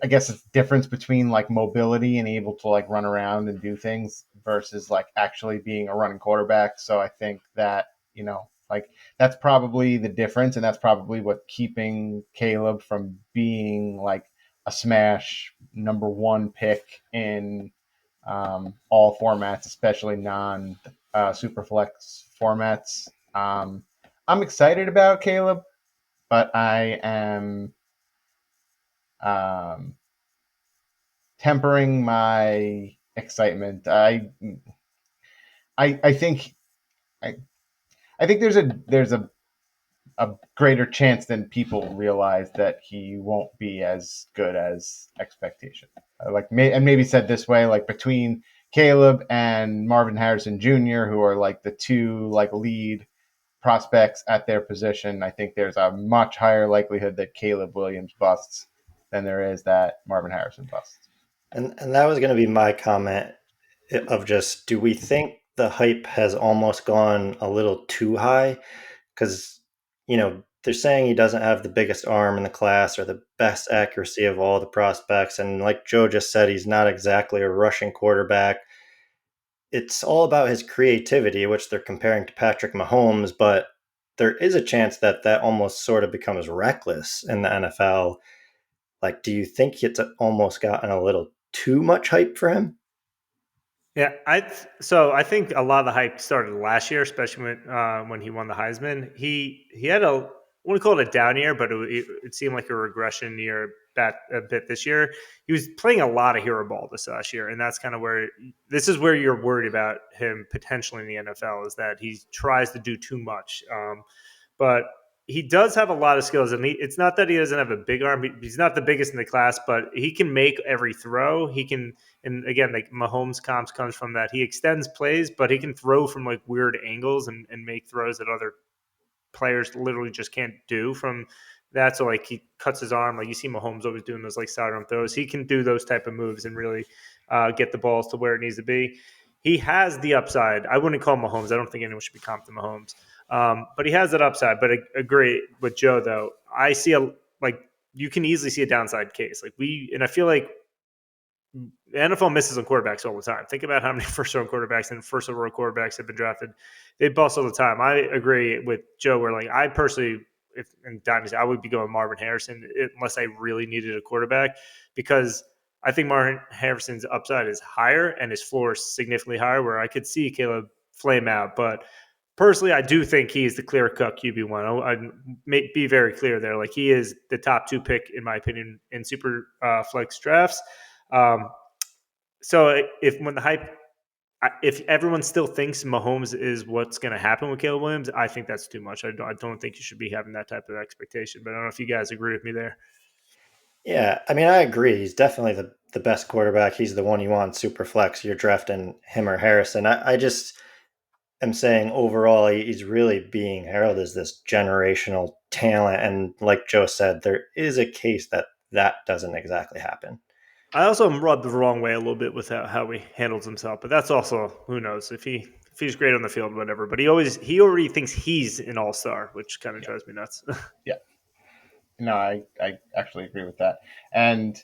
I guess it's the difference between like mobility and able to like run around and do things versus like actually being a running quarterback. So I think that, like that's probably the difference, and that's probably what keeping Caleb from being like a smash number 1 pick in all formats, especially non super flex formats. I'm excited about Caleb. but I am um, tempering my excitement. I think I, I think there's a greater chance than people realize that he won't be as good as expectation. And maybe said this way, like between Caleb and Marvin Harrison Jr., who are like the two like lead prospects at their position, I think there's a much higher likelihood that Caleb Williams busts than there is that Marvin Harrison busts. And that was going to be my comment of just, do we think the hype has almost gone a little too high? Because, they're saying he doesn't have the biggest arm in the class or the best accuracy of all the prospects. And like Joe just said, he's not exactly a rushing quarterback. It's all about his creativity, which they're comparing to Patrick Mahomes, but there is a chance that that almost sort of becomes reckless in the NFL. Like, do you think it's almost gotten a little too much hype for him? Yeah, I think a lot of the hype started last year, especially when he won the Heisman. He had I wouldn't call it a down year, but it seemed like a regression year a bit this year. He was playing a lot of hero ball this last year, and that's kind of this is where you're worried about him potentially in the NFL, is that he tries to do too much. But he does have a lot of skills, and it's not that he doesn't have a big arm. He's not the biggest in the class, but he can make every throw. He can, and again, like Mahomes comps comes from that. He extends plays, but he can throw from like weird angles and make throws that other players literally just can't do from that. So like he cuts his arm, like you see Mahomes always doing those like sidearm throws. He can do those type of moves and really get the balls to where it needs to be. He has the upside. I wouldn't call Mahomes. I don't think anyone should be comped to Mahomes. But he has that upside. But I agree with Joe though. I see like you can easily see a downside case. And I feel like the NFL misses on quarterbacks all the time. Think about how many first-round quarterbacks and first-overall quarterbacks have been drafted. They bust all the time. I agree with Joe where, like, I personally, if in Dynasty, I would be going Marvin Harrison unless I really needed a quarterback, because I think Marvin Harrison's upside is higher and his floor is significantly higher, where I could see Caleb flame out. But personally, I do think he is the clear-cut QB1. I'd be very clear there. Like, he is the top 2 pick, in my opinion, in super flex drafts. So if everyone still thinks Mahomes is what's going to happen with Caleb Williams, I think that's too much. I don't think you should be having that type of expectation. But I don't know if you guys agree with me there. Yeah, I mean, I agree. He's definitely the best quarterback. He's the one you want super flex. You're drafting him or Harrison. I just am saying overall, he's really being heralded as this generational talent. And like Joe said, there is a case that that doesn't exactly happen. I also am rubbed the wrong way a little bit with how he handles himself, but that's also, who knows, if he's great on the field, whatever. But he already thinks he's an all-star, which kind of drives me nuts. Yeah. No, I actually agree with that. And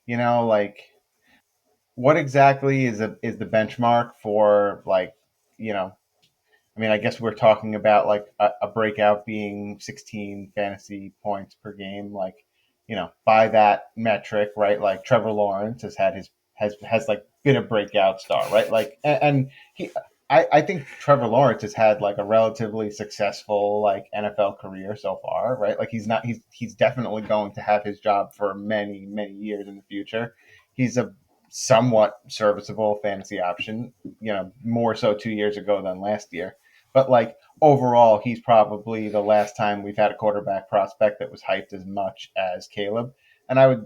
like, what exactly is the benchmark for, like, I mean, I guess we're talking about like a breakout being 16 fantasy points per game, like, by that metric, right? Like Trevor Lawrence has like been a breakout star, right? Like, and I think Trevor Lawrence has had like a relatively successful like NFL career so far, right? Like he's definitely going to have his job for many, many years in the future. He's a somewhat serviceable fantasy option, more so 2 years ago than last year. But like overall, he's probably the last time we've had a quarterback prospect that was hyped as much as Caleb. And I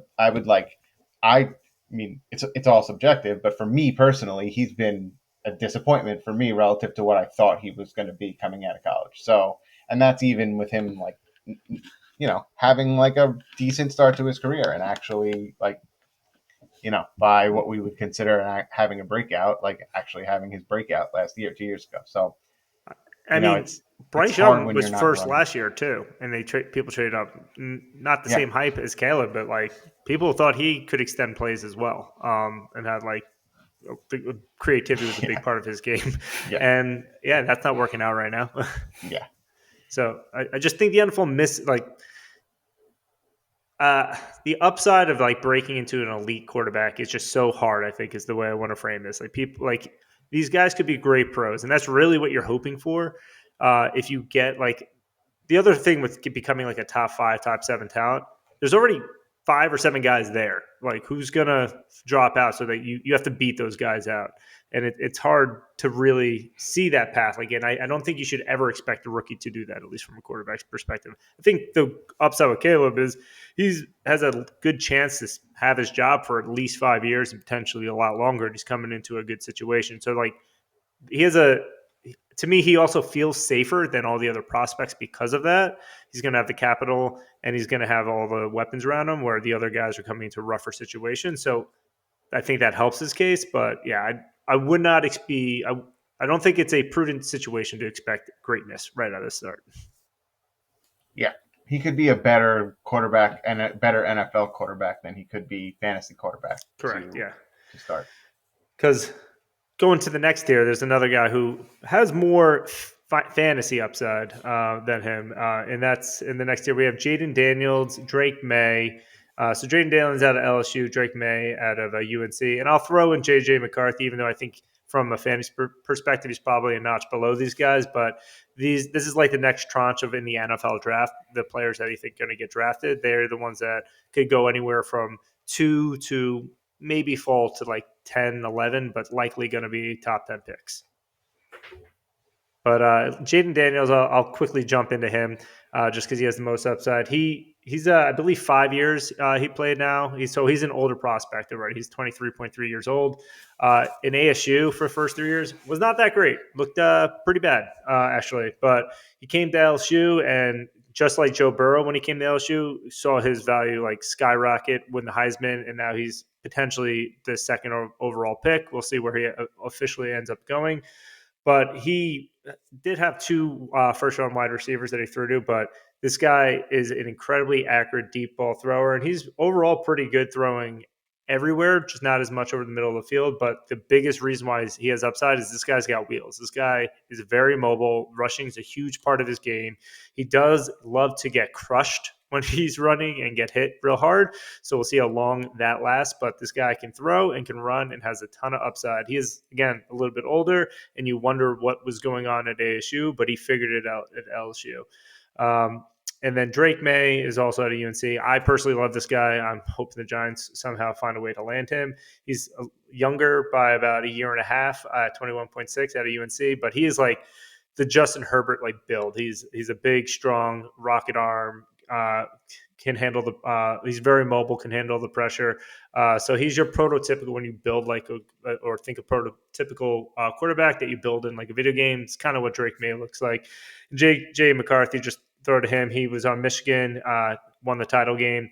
mean, it's all subjective, but for me personally, he's been a disappointment for me relative to what I thought he was going to be coming out of college. So, and that's even with him, like, having like a decent start to his career and actually like, by what we would consider having a breakout, like actually having his breakout last year, 2 years ago. So, I mean, it's Bryce hard Young when was you're not first running. last year too, and people traded up. Not the Yeah. same hype as Caleb, but like people thought he could extend plays as well, and had like creativity was a big part of his game. Yeah. And yeah, that's not working out right now. Yeah. So I just think the NFL the upside of like breaking into an elite quarterback is just so hard. I think is the way I want to frame this. Like people, like these guys could be great pros, and that's really what you're hoping for. If you get like the other thing with becoming like a top 5, top 7 talent, there's already 5 or 7 guys there. Like, who's gonna drop out so that you have to beat those guys out, and it's hard to really see that path. Like, and I don't think you should ever expect a rookie to do that, at least from a quarterback's perspective. I think the upside with Caleb is has a good chance to have his job for at least 5 years and potentially a lot longer. And he's coming into a good situation. So, like, he has to me, he also feels safer than all the other prospects because of that. He's going to have the capital and he's going to have all the weapons around him, where the other guys are coming into rougher situations. So I think that helps his case. But yeah, I would not be. I don't think it's a prudent situation to expect greatness right out of the start. Yeah, he could be a better quarterback and a better NFL quarterback than he could be fantasy quarterback. Correct. To start. Because going to the next tier, there's another guy who has more fantasy upside than him, and that's in the next tier. We have Jaden Daniels, Drake May. So Jaden Daniels out of LSU, Drake May out of UNC, and I'll throw in JJ McCarthy, even though I think from a fantasy perspective he's probably a notch below these guys. But this is like the next tranche of in the NFL draft. The players that you think are going to get drafted, they're the ones that could go anywhere from 2 to maybe fall to like 10, 11, but likely going to be top 10 picks. But Jaden Daniels, I'll quickly jump into him just because he has the most upside. He's I believe 5 years he played now. He's an older prospect already. He's 23.3 years old. In ASU for the first 3 years was not that great. Looked pretty bad actually. But he came to LSU, and just like Joe Burrow when he came to LSU, saw his value like skyrocket, win the Heisman, and now he's potentially the second overall pick. We'll see where he officially ends up going. But he did have 2 first-round wide receivers that he threw to, but this guy is an incredibly accurate deep ball thrower, and he's overall pretty good throwing everywhere, just not as much over the middle of the field. But the biggest reason why he has upside is this guy's got wheels. This guy is very mobile. Rushing is a huge part of his game. He does love to get crushed when he's running and get hit real hard. So we'll see how long that lasts. But this guy can throw and can run and has a ton of upside. He is, again, a little bit older, and you wonder what was going on at ASU, but he figured it out at LSU. And then Drake May is also at a UNC. I personally love this guy. I'm hoping the Giants somehow find a way to land him. He's younger by about a year and a half, 21.6 at a UNC, but he is like the Justin Herbert build. He's a big, strong rocket arm. Can handle he's very mobile, can handle the pressure. So he's your prototypical when you build or think of prototypical quarterback that you build in like a video game. It's kind of what Drake May looks like. Jay McCarthy, just throw to him. He was on Michigan, won the title game.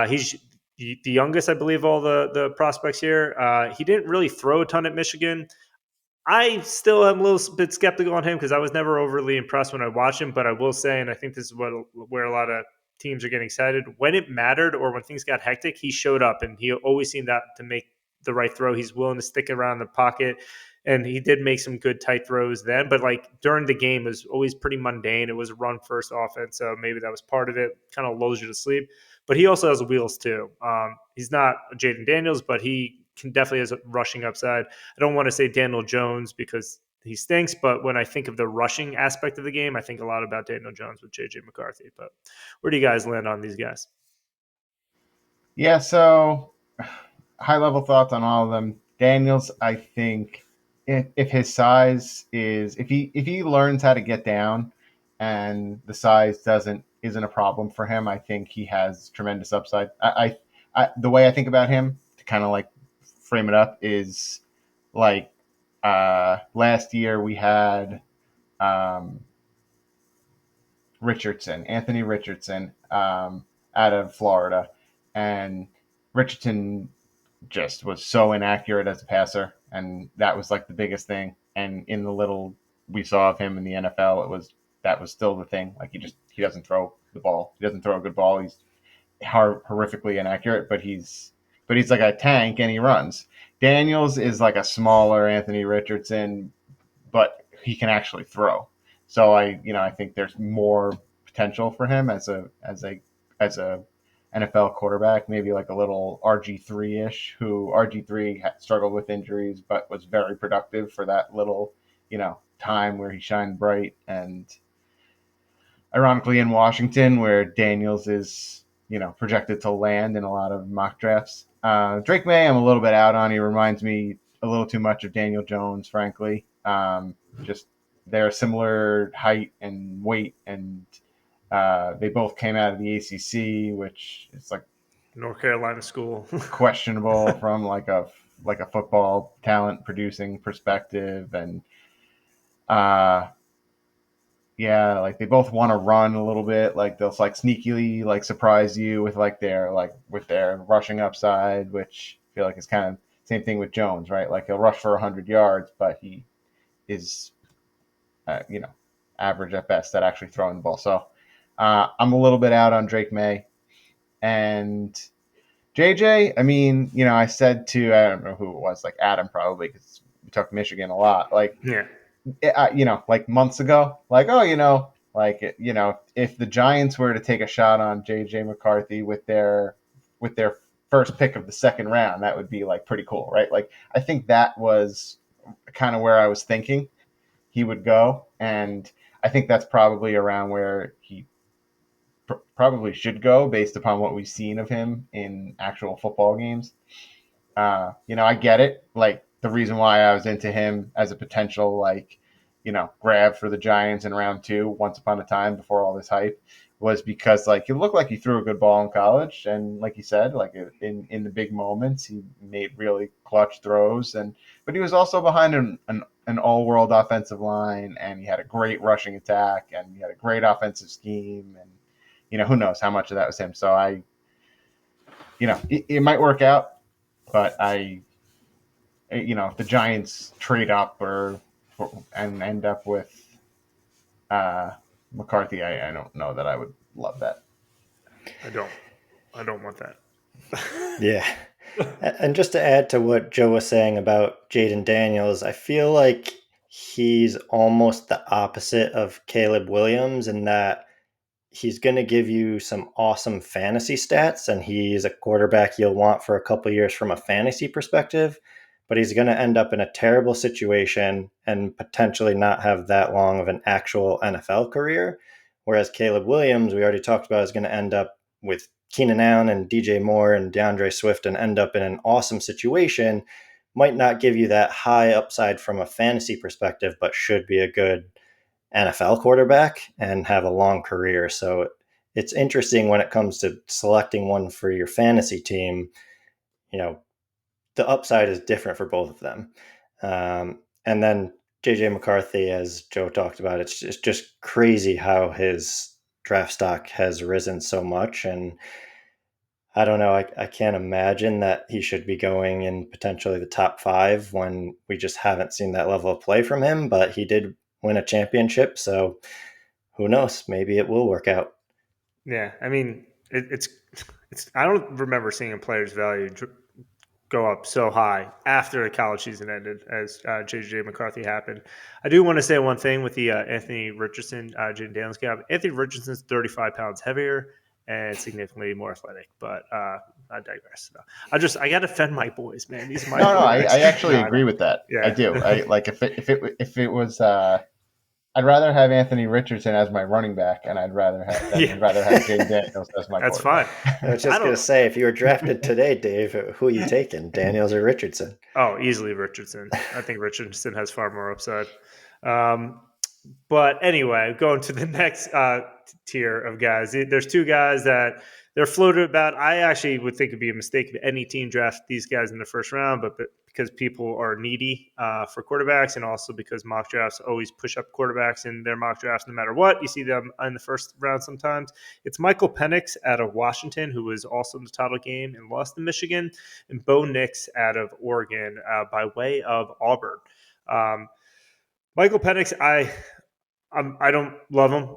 He's the youngest, I believe, all the prospects here. He didn't really throw a ton at Michigan. I still am a little bit skeptical on him because I was never overly impressed when I watched him. But I will say, and I think this is where a lot of teams are getting excited, when it mattered or when things got hectic, he showed up, and he always seemed to make the right throw. He's willing to stick around the pocket, and he did make some good tight throws then. But like during the game, it was always pretty mundane. It was a run first offense, so maybe that was part of it. Kind of lulls you to sleep. But he also has wheels too. He's not Jaden Daniels, but he can definitely has a rushing upside. I don't want to say Daniel Jones because he stinks, but when I think of the rushing aspect of the game, I think a lot about Daniel Jones with JJ McCarthy. But where do you guys land on these guys? Yeah, so high level thoughts on all of them. Daniels, I think if his size is if he learns how to get down and the size isn't a problem for him, I think he has tremendous upside. I the way I think about him, to kind of like frame it up, is like last year we had Anthony Richardson out of Florida, and Richardson just was so inaccurate as a passer, and that was like the biggest thing. And in the little we saw of him in the NFL, that was still the thing. Like he doesn't throw the ball. He doesn't throw a good ball. He's horrifically inaccurate, but he's like a tank and he runs. Daniels is like a smaller Anthony Richardson, but he can actually throw. So I think there's more potential for him as a NFL quarterback, maybe like a little RG3-ish, who RG3 struggled with injuries but was very productive for that little, time where he shined bright. And ironically in Washington, where Daniels is, projected to land in a lot of mock drafts. Drake May, I'm a little bit out on. He reminds me a little too much of Daniel Jones, frankly. Just they're a similar height and weight, and they both came out of the ACC, which is like North Carolina school. questionable from like a football talent producing perspective, and uh, yeah, like they both want to run a little bit. Like they'll like sneakily like surprise you with their rushing upside, which I feel like is kind of same thing with Jones, right? Like he'll rush for 100 yards, but he is, average at best at actually throwing the ball. So I'm a little bit out on Drake May and JJ. I mean, I said to I don't know who it was, like Adam probably because we talked Michigan a lot. Like Yeah. like months ago, like, oh, if the Giants were to take a shot on JJ McCarthy with their first pick of the second round, that would be like pretty cool, right? Like, I think that was kind of where I was thinking he would go, and I think that's probably around where he probably should go based upon what we've seen of him in actual football games. I get it. Like the reason why I was into him as a potential, like, grab for the Giants in round 2, once upon a time before all this hype, was because like he looked like he threw a good ball in college, and like you said, like in the big moments, he made really clutch throws, but he was also behind an all world offensive line, and he had a great rushing attack, and he had a great offensive scheme, and who knows how much of that was him. So it might work out, but if the Giants trade up and end up with McCarthy, I don't know that I would love that. I don't want that. Yeah. And just to add to what Joe was saying about Jaden Daniels, I feel like he's almost the opposite of Caleb Williams in that he's going to give you some awesome fantasy stats, and he's a quarterback you'll want for a couple years from a fantasy perspective, but he's going to end up in a terrible situation and potentially not have that long of an actual NFL career. Whereas Caleb Williams, we already talked about, is going to end up with Keenan Allen and DJ Moore and DeAndre Swift and end up in an awesome situation. Might not give you that high upside from a fantasy perspective, but should be a good NFL quarterback and have a long career. So it's interesting when it comes to selecting one for your fantasy team. The upside is different for both of them. And then JJ McCarthy, as Joe talked about, it's just crazy how his draft stock has risen so much. And I don't know, I can't imagine that he should be going in potentially the top 5 when we just haven't seen that level of play from him, but he did win a championship. So who knows? Maybe it will work out. Yeah. I mean, it's, I don't remember seeing a player's value go up so high after the college season ended as JJ McCarthy happened. I do want to say one thing with the Anthony Richardson, Jaden Daniels gap. Anthony Richardson's 35 pounds heavier and significantly more athletic, but I digress. I got to defend my boys, man. These are my No, boys. I actually agree with that. Yeah. I do. I like if it was. I'd rather have Anthony Richardson as my running back, and I'd rather have Jaden Daniels as my That's quarterback. fine. I was just going to say, if you were drafted today, Dave, who are you taking, Daniels or Richardson? Oh, easily Richardson. I think Richardson has far more upside. But anyway, going to the next tier of guys. There's 2 guys that they're floated about. I actually would think it'd be a mistake if any team drafts these guys in the first round, but because people are needy for quarterbacks, and also because mock drafts always push up quarterbacks in their mock drafts no matter what. You see them in the first round sometimes. It's Michael Penix out of Washington, who was also in the title game and lost to Michigan, and Bo Nix out of Oregon by way of Auburn. Michael Penix, I don't love him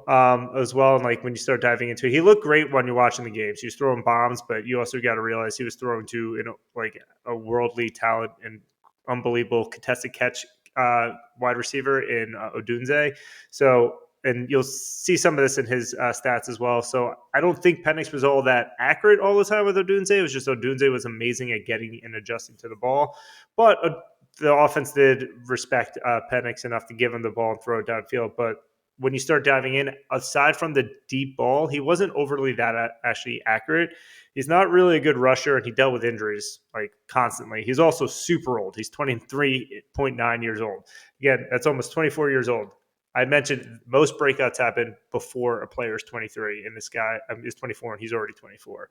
as well. And like when you start diving into it, he looked great when you're watching the games. He was throwing bombs, but you also got to realize he was throwing to like a worldly talent and unbelievable contested catch wide receiver in Odunze. So, and you'll see some of this in his stats as well. So I don't think Penix was all that accurate all the time with Odunze. It was just Odunze was amazing at getting and adjusting to the ball. But the offense did respect Penix enough to give him the ball and throw it downfield. But when you start diving in, aside from the deep ball, he wasn't overly that actually accurate. He's not really a good rusher, and he dealt with injuries like constantly. He's also super old. He's 23.9 years old. Again, that's almost 24 years old. I mentioned most breakouts happen before a player is 23, and this guy is 24, and he's already 24.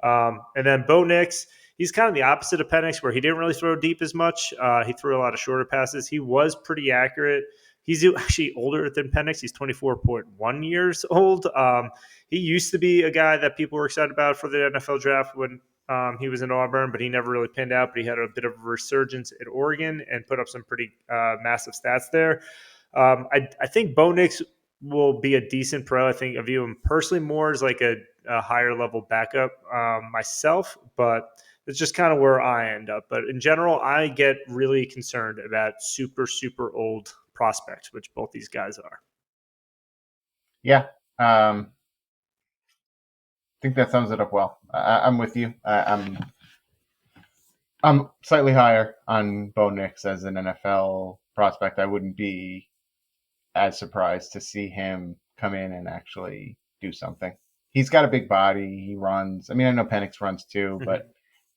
And then Bo Nix, he's kind of the opposite of Penix, where he didn't really throw deep as much. He threw a lot of shorter passes. He was pretty accurate. He's actually older than Penix. He's 24.1 years old. He used to be a guy that people were excited about for the NFL draft when he was in Auburn, but he never really pinned out. But he had a bit of a resurgence at Oregon and put up some pretty massive stats there. I think Bo Nix will be a decent pro. I think I view him personally more as like a higher level backup myself, but it's just kind of where I end up. But in general, I get really concerned about super, super old prospects, which both these guys are. Yeah. I think that sums it up well. I'm with you. I'm slightly higher on Bo Nix as an NFL prospect. I wouldn't be as surprised to see him come in and actually do something. He's got a big body. He runs. I mean, I know Penix runs too, but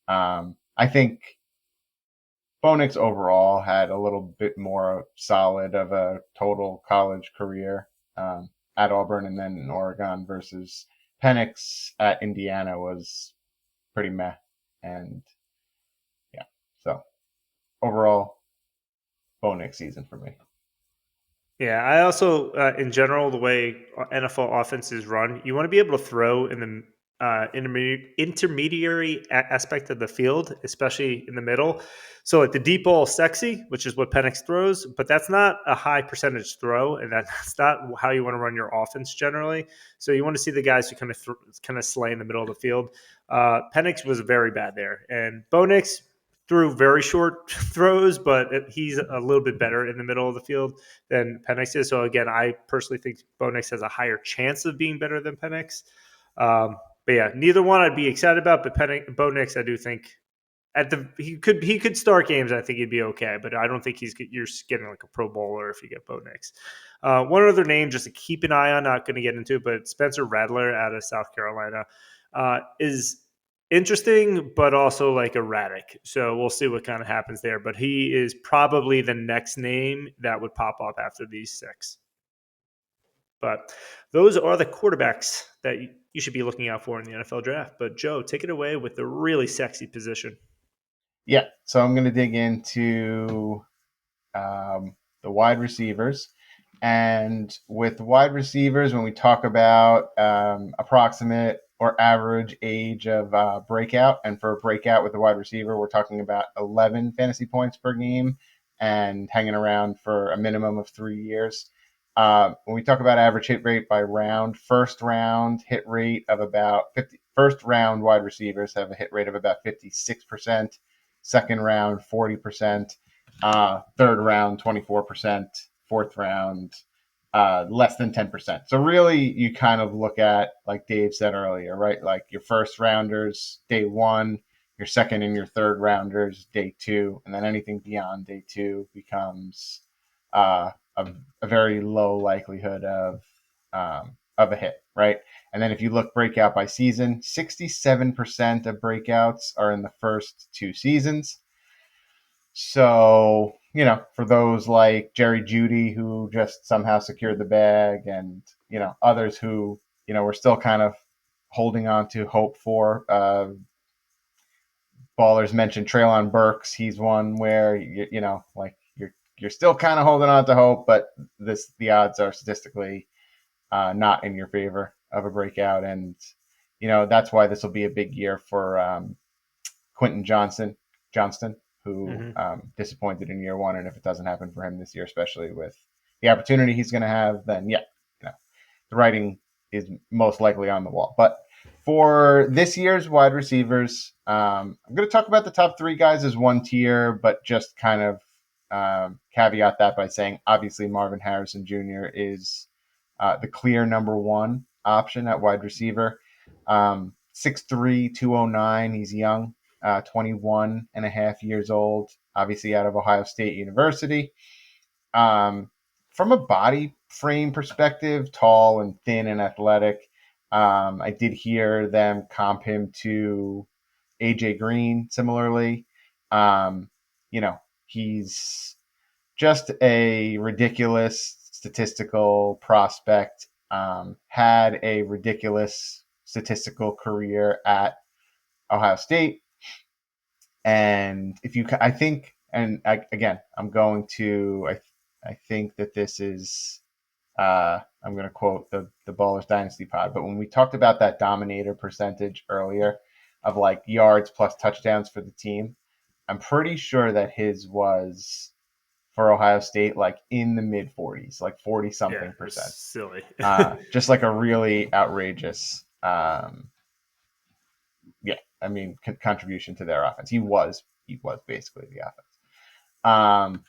I think Bo Nix overall had a little bit more solid of a total college career at Auburn and then in Oregon versus Penix at Indiana was pretty meh. And yeah, so overall, Bo Nix season for me. Yeah, I also, in general, the way NFL offenses run, you want to be able to throw in the intermediary aspect of the field, especially in the middle. So, like the deep ball is sexy, which is what Penix throws, but that's not a high percentage throw, and that's not how you want to run your offense generally. So, you want to see the guys who kind of slay in the middle of the field. Penix was very bad there, and Bo Nix threw very short throws, but he's a little bit better in the middle of the field than Penix is. So again, I personally think Bo Nix has a higher chance of being better than Penix. But yeah, neither one I'd be excited about. But Bo Nix, I do think he could start games. I think he'd be okay, but I don't think you're getting like a Pro Bowler if you get Bo Nix. One other name just to keep an eye on. Not going to get into, but Spencer Rattler out of South Carolina is interesting, but also like erratic. So we'll see what kind of happens there. But he is probably the next name that would pop up after these six. But those are the quarterbacks that you should be looking out for in the NFL draft. But Joe, take it away with the really sexy position. Yeah, so I'm going to dig into the wide receivers. And with wide receivers, when we talk about approximate or average age of breakout, and for a breakout with a wide receiver, we're talking about 11 fantasy points per game and hanging around for a minimum of 3 years. When we talk about average hit rate by round, first round hit rate of about 50. First round wide receivers have a hit rate of about 56%. Second round, 40%. Third round, 24%. Fourth round, less than 10%. So really, you kind of look at, like Dave said earlier, right? Like your first rounders, day one, your second and your third rounders, day two, and then anything beyond day two becomes a very low likelihood of a hit, right? And then if you look breakout by season, 67% of breakouts are in the first 2 seasons. So, for those like Jerry Jeudy, who just somehow secured the bag, and, others who, we're still kind of holding on to hope for. Ballers mentioned Treylon Burks. He's one where, you're still kind of holding on to hope, but the odds are statistically not in your favor of a breakout. And, that's why this will be a big year for Quentin Johnston, who disappointed in year one. And if it doesn't happen for him this year, especially with the opportunity he's going to have, then the writing is most likely on the wall. But for this year's wide receivers, I'm going to talk about the top 3 guys as one tier, but just kind of caveat that by saying, obviously, Marvin Harrison Jr. is the clear number 1 option at wide receiver. 6'3", 209. He's young. 21 and a half years old, obviously out of Ohio State University. from a body frame perspective, tall and thin and athletic. I did hear them comp him to AJ Green similarly. Um, he's just a ridiculous statistical prospect. Had a ridiculous statistical career at Ohio State. And I think, again, I'm going to, I think that this is, I'm going to quote the Ballers Dynasty pod, but when we talked about that dominator percentage earlier of like yards plus touchdowns for the team, I'm pretty sure that his was for Ohio State like in the mid 40s, like 40 something percent. Silly. Just like a really outrageous, contribution to their offense. He was basically the offense.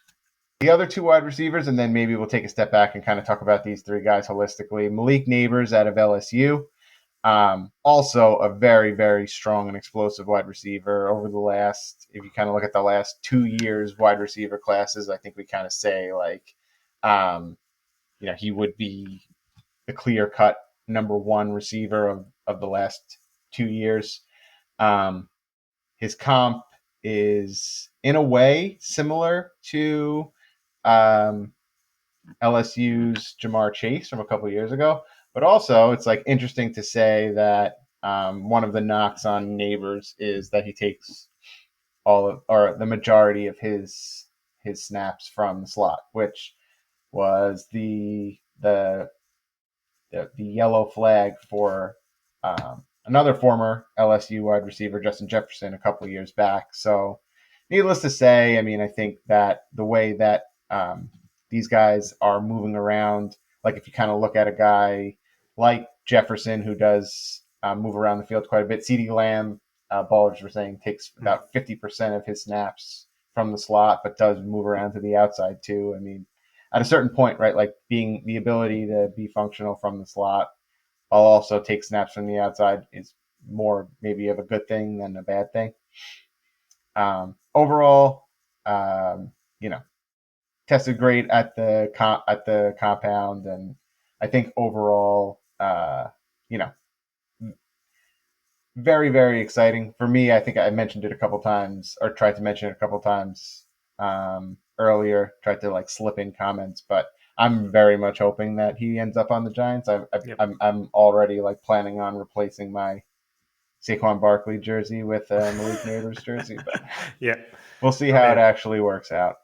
The other two wide receivers, and then maybe we'll take a step back and kind of talk about these three guys holistically. Malik Neighbors out of LSU. Also a very, very strong and explosive wide receiver over the last, if you kind of look at the last 2 years wide receiver classes, I think we kind of say like, he would be the clear cut number one receiver of the last 2 years. His comp is in a way similar to LSU's Jamar Chase from a couple of years ago, but also it's like interesting to say that one of the knocks on Neighbors is that he takes the majority of his snaps from the slot, which was the yellow flag for another former LSU wide receiver, Justin Jefferson, a couple of years back. So, needless to say, I mean, I think that the way that these guys are moving around, like if you kind of look at a guy like Jefferson who does move around the field quite a bit, CeeDee Lamb, Ballers were saying, takes about 50% of his snaps from the slot, but does move around to the outside too. I mean, at a certain point, right, like being the ability to be functional from the slot while also take snaps from the outside is more maybe of a good thing than a bad thing. Overall, tested great at the compound, and I think overall, very, very exciting for me. I think I mentioned it a couple times, or tried to mention it a couple times earlier. Tried to like slip in comments, but I'm very much hoping that he ends up on the Giants. I'm already like planning on replacing my Saquon Barkley jersey with Malik Neighbors jersey, but we'll see how it actually works out.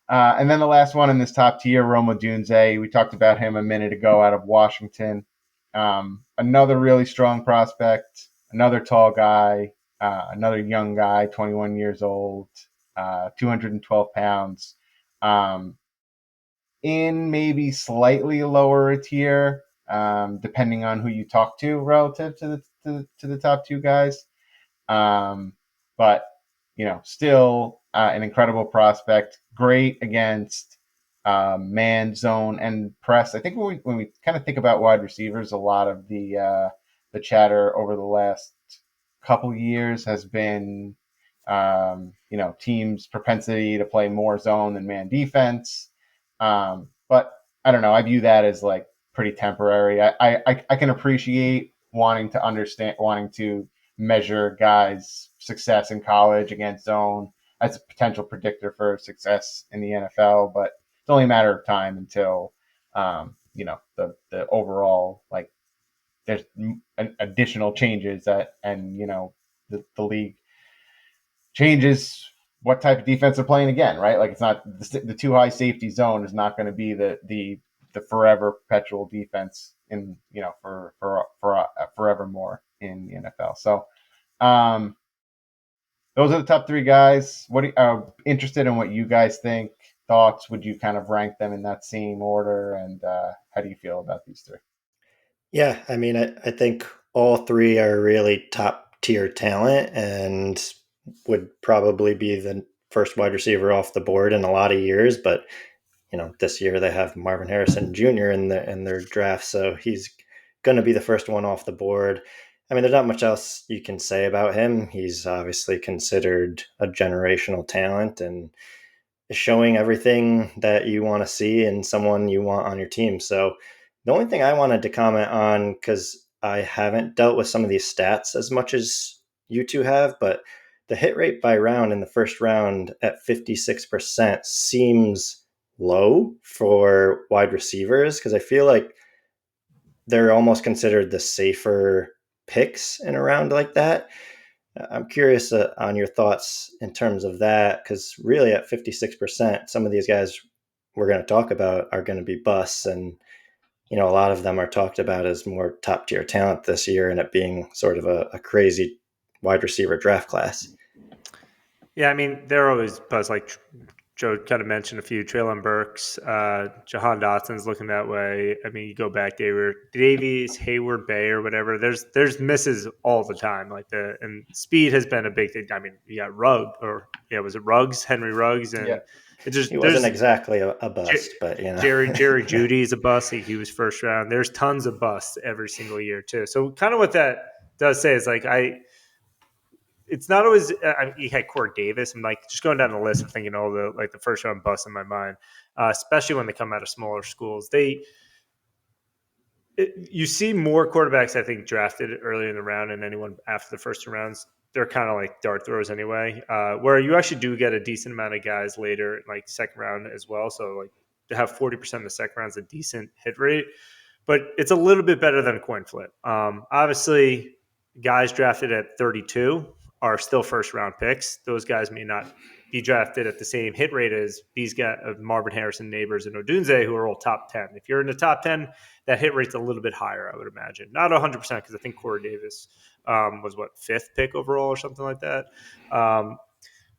And then the last one in this top tier, Rome Odunze. We talked about him a minute ago out of Washington. Another really strong prospect, another tall guy, another young guy, 21 years old, 212 pounds. In maybe slightly lower a tier, depending on who you talk to relative to the top two guys. But still an incredible prospect. Great against man, zone, and press. I think when we kind of think about wide receivers, a lot of the chatter over the last couple years has been teams' propensity to play more zone than man defense. But I don't know. I view that as like pretty temporary. I can appreciate wanting to measure guys' success in college against zone as a potential predictor for success in the NFL, but it's only a matter of time until the overall like there's additional changes and the league changes what type of defense they're playing again, right? Like it's not the too high safety zone is not going to be the forever perpetual defense in for forevermore in the NFL. So those are the top three guys. What interested in what you guys think? Thoughts? Would you kind of rank them in that same order? And how do you feel about these three? Yeah, I mean, I think all three are really top tier talent and would probably be the first wide receiver off the board in a lot of years. But this year they have Marvin Harrison Jr. in their draft, so he's going to be the first one off the board. I mean, there's not much else you can say about him. He's obviously considered a generational talent, and showing everything that you want to see and someone you want on your team. So the only thing I wanted to comment on, because I haven't dealt with some of these stats as much as you two have, but the hit rate by round in the first round at 56% seems low for wide receivers, because I feel like they're almost considered the safer picks in a round like that. I'm curious on your thoughts in terms of that, because really at 56%, some of these guys we're going to talk about are going to be busts. And, a lot of them are talked about as more top tier talent this year, and it being sort of a crazy wide receiver draft class. Yeah, I mean, they're always buzzed. Like Joe kind of mentioned a few. Traylon Burks, Jahan Dotson's looking that way. I mean, you go back, Davies, Hayward Bay, or whatever. There's misses all the time. And speed has been a big thing. I mean, you got was it Ruggs, Henry Ruggs, and Yeah. it just He wasn't exactly a bust, but Jerry Judy is a bust. He was first round. There's tons of busts every single year too. So kind of what that does say is like it's not always. You had Corey Davis. I'm like just going down the list and thinking all the first round busts in my mind, especially when they come out of smaller schools. You see more quarterbacks I think drafted early in the round, and anyone after the first two rounds, they're kind of like dart throws anyway. Where you actually do get a decent amount of guys later, like second round as well. So like to have 40% of the second round is a decent hit rate, but it's a little bit better than a coin flip. Obviously, guys drafted at 32 are still first round picks. Those guys may not be drafted at the same hit rate as these guys of Marvin Harrison, Neighbors, and Odunze, who are all top 10. If you're in the top 10, that hit rate's a little bit higher, I would imagine. Not 100% because I think Corey Davis was fifth pick overall or something like that. But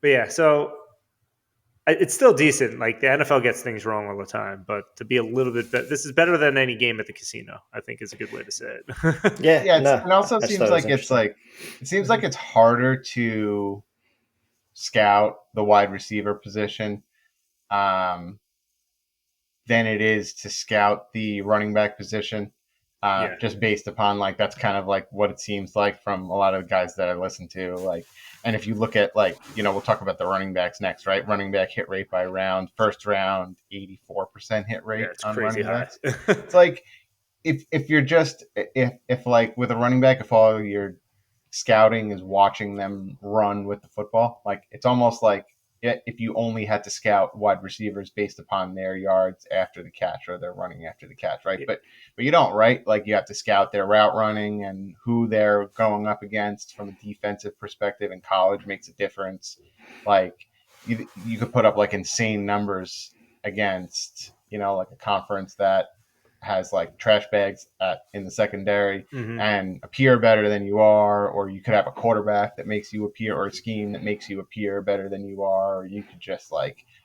yeah, so it's still decent. Like the NFL gets things wrong all the time, but to be a little bit better, this is better than any game at the casino, I think is a good way to say it. Yeah, It also I seems thought it was it seems like it's harder to scout the wide receiver position um, than it is to scout the running back position. Yeah. Just based upon that's kind of like what it seems like from a lot of the guys that I listen to. And if you look at we'll talk about the running backs next, right? Running back hit rate by round, first round, 84% hit rate It's on crazy running high. backs. It's like if you're just if like with a running back, if all your scouting is watching them run with the football, it's almost like if you only had to scout wide receivers based upon their yards after the catch or their running after the catch, right? Yeah. But you don't, right? Like you have to scout their route running and who they're going up against from a defensive perspective. In college makes a difference. Like you could put up insane numbers against like a conference that has trash bags in the secondary Mm-hmm. and appear better than you are, or you could have a quarterback that makes you appear, or a scheme that makes you appear better than you are, or you could just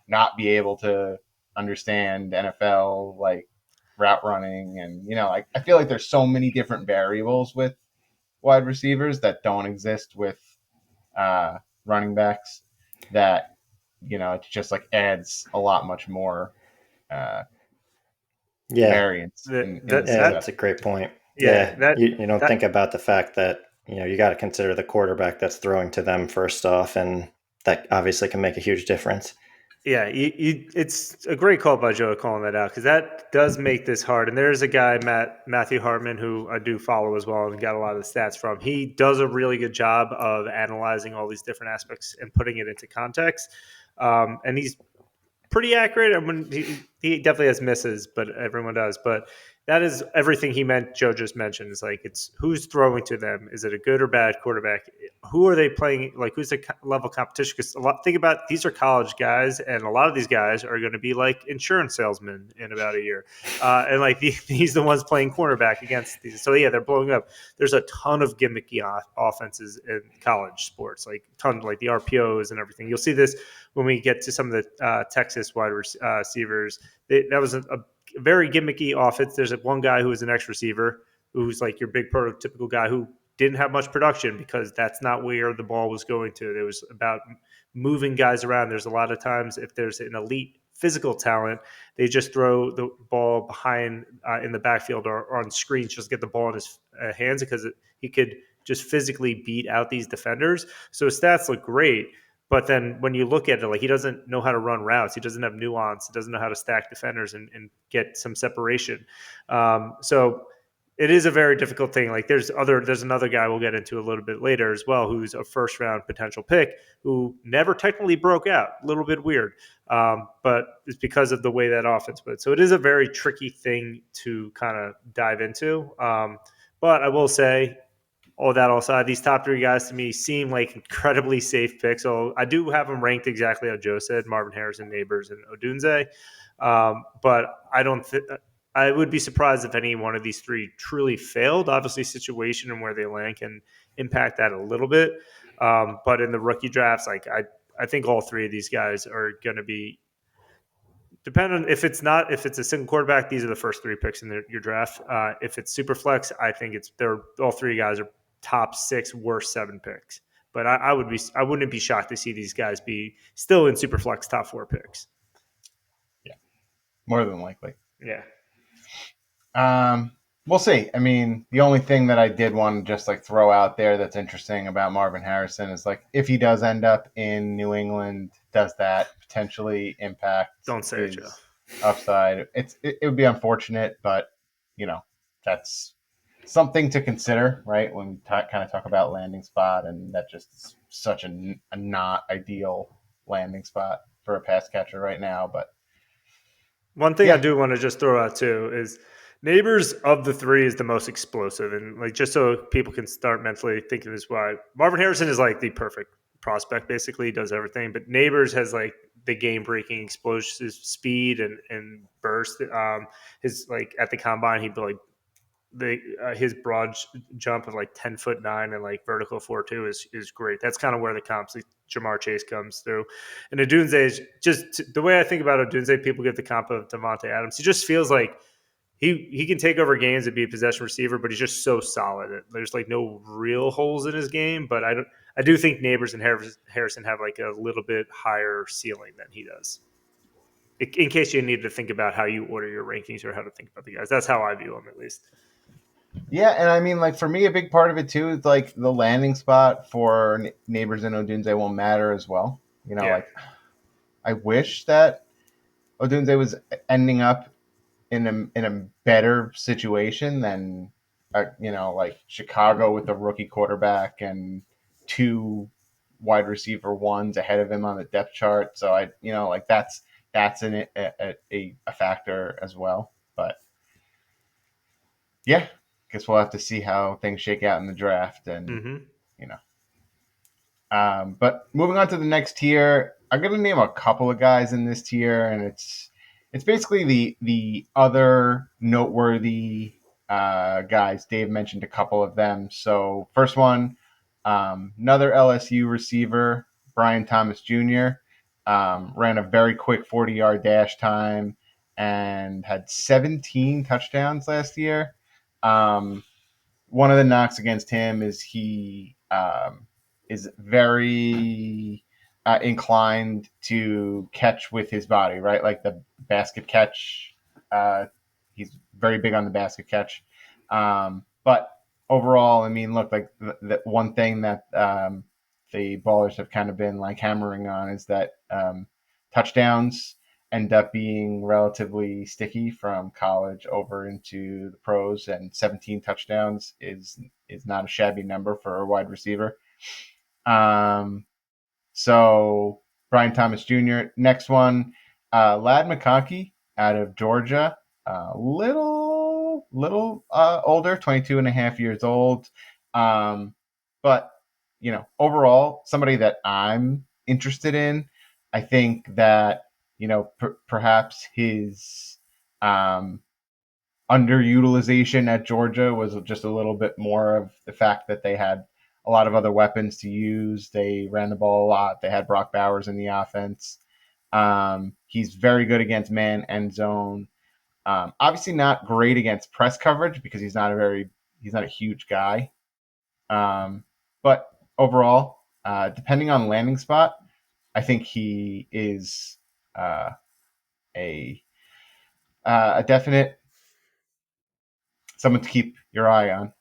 not be able to understand NFL route running. And I feel like there's so many different variables with wide receivers that don't exist with running backs that it just adds a lot much more variance in the That's success. a great point. Yeah, You don't think about the fact that you got to consider the quarterback that's throwing to them first off, and that obviously can make a huge difference. Yeah, it's a great call by Joe calling that out because that does make this hard. And there's a guy, Matthew Hartman, who I do follow as well and got a lot of the stats from. He does a really good job of analyzing all these different aspects and putting it into context. And he's pretty accurate. I mean, he definitely has misses, but everyone does. But that is everything Joe just mentioned. Is it's who's throwing to them. Is it a good or bad quarterback? Who are they playing? Who's the level of competition? Because think about these are college guys, and a lot of these guys are going to be like insurance salesmen in about a year, and he's the ones playing cornerback against these. So yeah, they're blowing up. There's a ton of gimmicky offenses in college sports, ton like the RPOs and everything. You'll see this when we get to some of the Texas wide receivers. That was a very gimmicky offense. There's one guy who was an X receiver who's like your big prototypical guy who didn't have much production because that's not where the ball was going to. It was about moving guys around. There's a lot of times if there's an elite physical talent, they just throw the ball behind in the backfield or on screens, just get the ball in his hands because he could just physically beat out these defenders. So his stats look great. But then when you look at it, like he doesn't know how to run routes. He doesn't have nuance. He doesn't know how to stack defenders and get some separation. So it is a very difficult thing. Like there's another guy we'll get into a little bit later as well, who's a first round potential pick who never technically broke out. A little bit weird, but it's because of the way that offense went. So it is a very tricky thing to kind of dive into. But I will say, all that aside, these top three guys to me seem like incredibly safe picks. So I do have them ranked exactly how Joe said: Marvin Harrison, Neighbors, and Odunze. But I don't. I would be surprised if any one of these three truly failed. Obviously, situation and where they land can impact that a little bit. But in the rookie drafts, like I think all three of these guys are going to be. Depending on if it's a single quarterback, these are the first three picks in your draft. If it's super flex, I think they're all three guys are top 6, worst 7 picks. But I wouldn't be shocked to see these guys be still in super flex top 4 picks. Yeah, more than likely. Yeah. We'll see. I mean, the only thing that I did want to just like throw out there that's interesting about Marvin Harrison is like if he does end up in New England, does that potentially impact Don't say his it, Joe. upside? It would be unfortunate, but that's something to consider, right? When we kind of talk about landing spot, and that just is such a not ideal landing spot for a pass catcher right now. But one thing I do want to just throw out too is Neighbors of the three is the most explosive, and like just so people can start mentally thinking this way, Marvin Harrison is like the perfect prospect. Basically, he does everything, but Neighbors has like the game breaking explosive speed and burst. His like at the combine, he'd be like his broad jump of like 10'9" and like vertical 4.2 is great. That's kind of where the comps like Jamar Chase comes through. And Odunze is just the way I think about Odunze, people get the comp of Devontae Adams. He just feels like he can take over games and be a possession receiver, but he's just so solid. There's like no real holes in his game, but I do think Neighbors and Harrison have like a little bit higher ceiling than he does. In case you need to think about how you order your rankings or how to think about the guys, that's how I view them at least. Yeah, and I mean, like for me, a big part of it too is like the landing spot for Neighbors and Odunze won't matter as well. Like I wish that Odunze was ending up in a better situation than like Chicago with a rookie quarterback and 2 wide receiver ones ahead of him on the depth chart. So I like that's a factor as well. But yeah, guess we'll have to see how things shake out in the draft and but moving on to the next tier, I'm going to name a couple of guys in this tier, and it's basically the other noteworthy guys. Dave mentioned a couple of them. So first one, another LSU receiver, Brian Thomas Jr., ran a very quick 40-yard dash time and had 17 touchdowns last year. One of the knocks against him is he is very inclined to catch with his body, right? Like the basket catch. He's very big on the basket catch. But overall, I mean, look, like the one thing that the Ballers have kind of been like hammering on is that touchdowns end up being relatively sticky from college over into the pros, and 17 touchdowns is not a shabby number for a wide receiver. So Brian Thomas Jr. Next one, Lad McConkey out of Georgia, little older, 22 and a half years old. But overall, somebody that I'm interested in. I think that perhaps his underutilization at Georgia was just a little bit more of the fact that they had a lot of other weapons to use. They ran the ball a lot. They had Brock Bowers in the offense. He's very good against man and zone. Obviously not great against press coverage because he's not a huge guy. But overall, depending on landing spot, I think he is a definite someone to keep your eye on.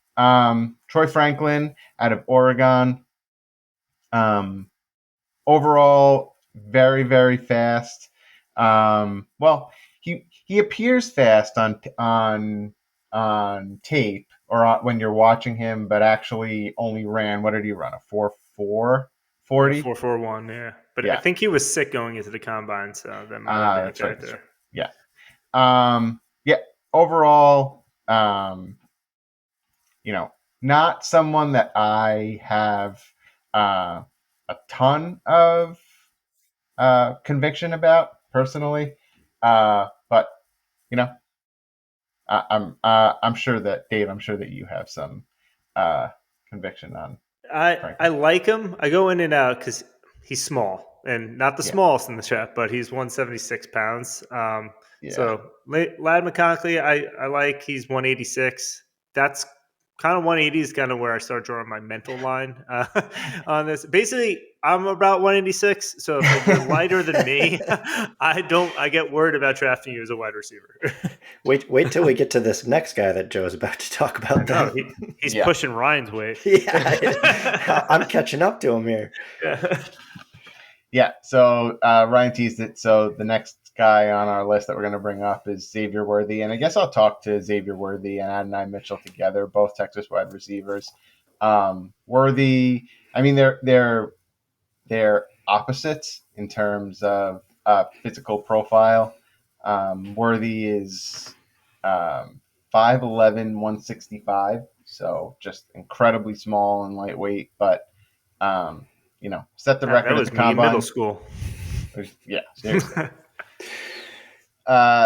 Troy Franklin out of Oregon. overall, very, very fast. Well, he appears fast on tape or when you're watching him, but actually only ran. What did he run? A 4.4 Yeah, 40? 4.41. Yeah, but I Yeah, think he was sick going into the combine, so that might have been a that's right. That's right. factor. Yeah. Yeah. Overall, you know, not someone that I have a ton of conviction about personally, but you know, I'm sure that Dave, I'm sure that you have some uh, conviction on I Franklin. like him. I go in and out because he's small and not the Yeah, smallest in the chat, but he's 176 pounds. yeah, So Lad McConkley, I like. He's 186. That's kind of 180 is kind of where I start drawing my mental line on this. Basically, I'm about 186. So if you're lighter than me, I get worried about drafting you as a wide receiver. Wait till we get to this next guy that Joe's about to talk I about. know Then, he's yeah, pushing Ryan's weight. yeah, I'm catching up to him here. Yeah. yeah. So Ryan teased it. So the next guy on our list that we're going to bring up is Xavier Worthy, and I guess I'll talk to Xavier Worthy and Adonai Mitchell together, both Texas wide receivers. Worthy, I mean, they're opposites in terms of physical profile. Worthy is 5'11", 165, so just incredibly small and lightweight, but set the God, that record at was the me in middle combine. school. Yeah, seriously.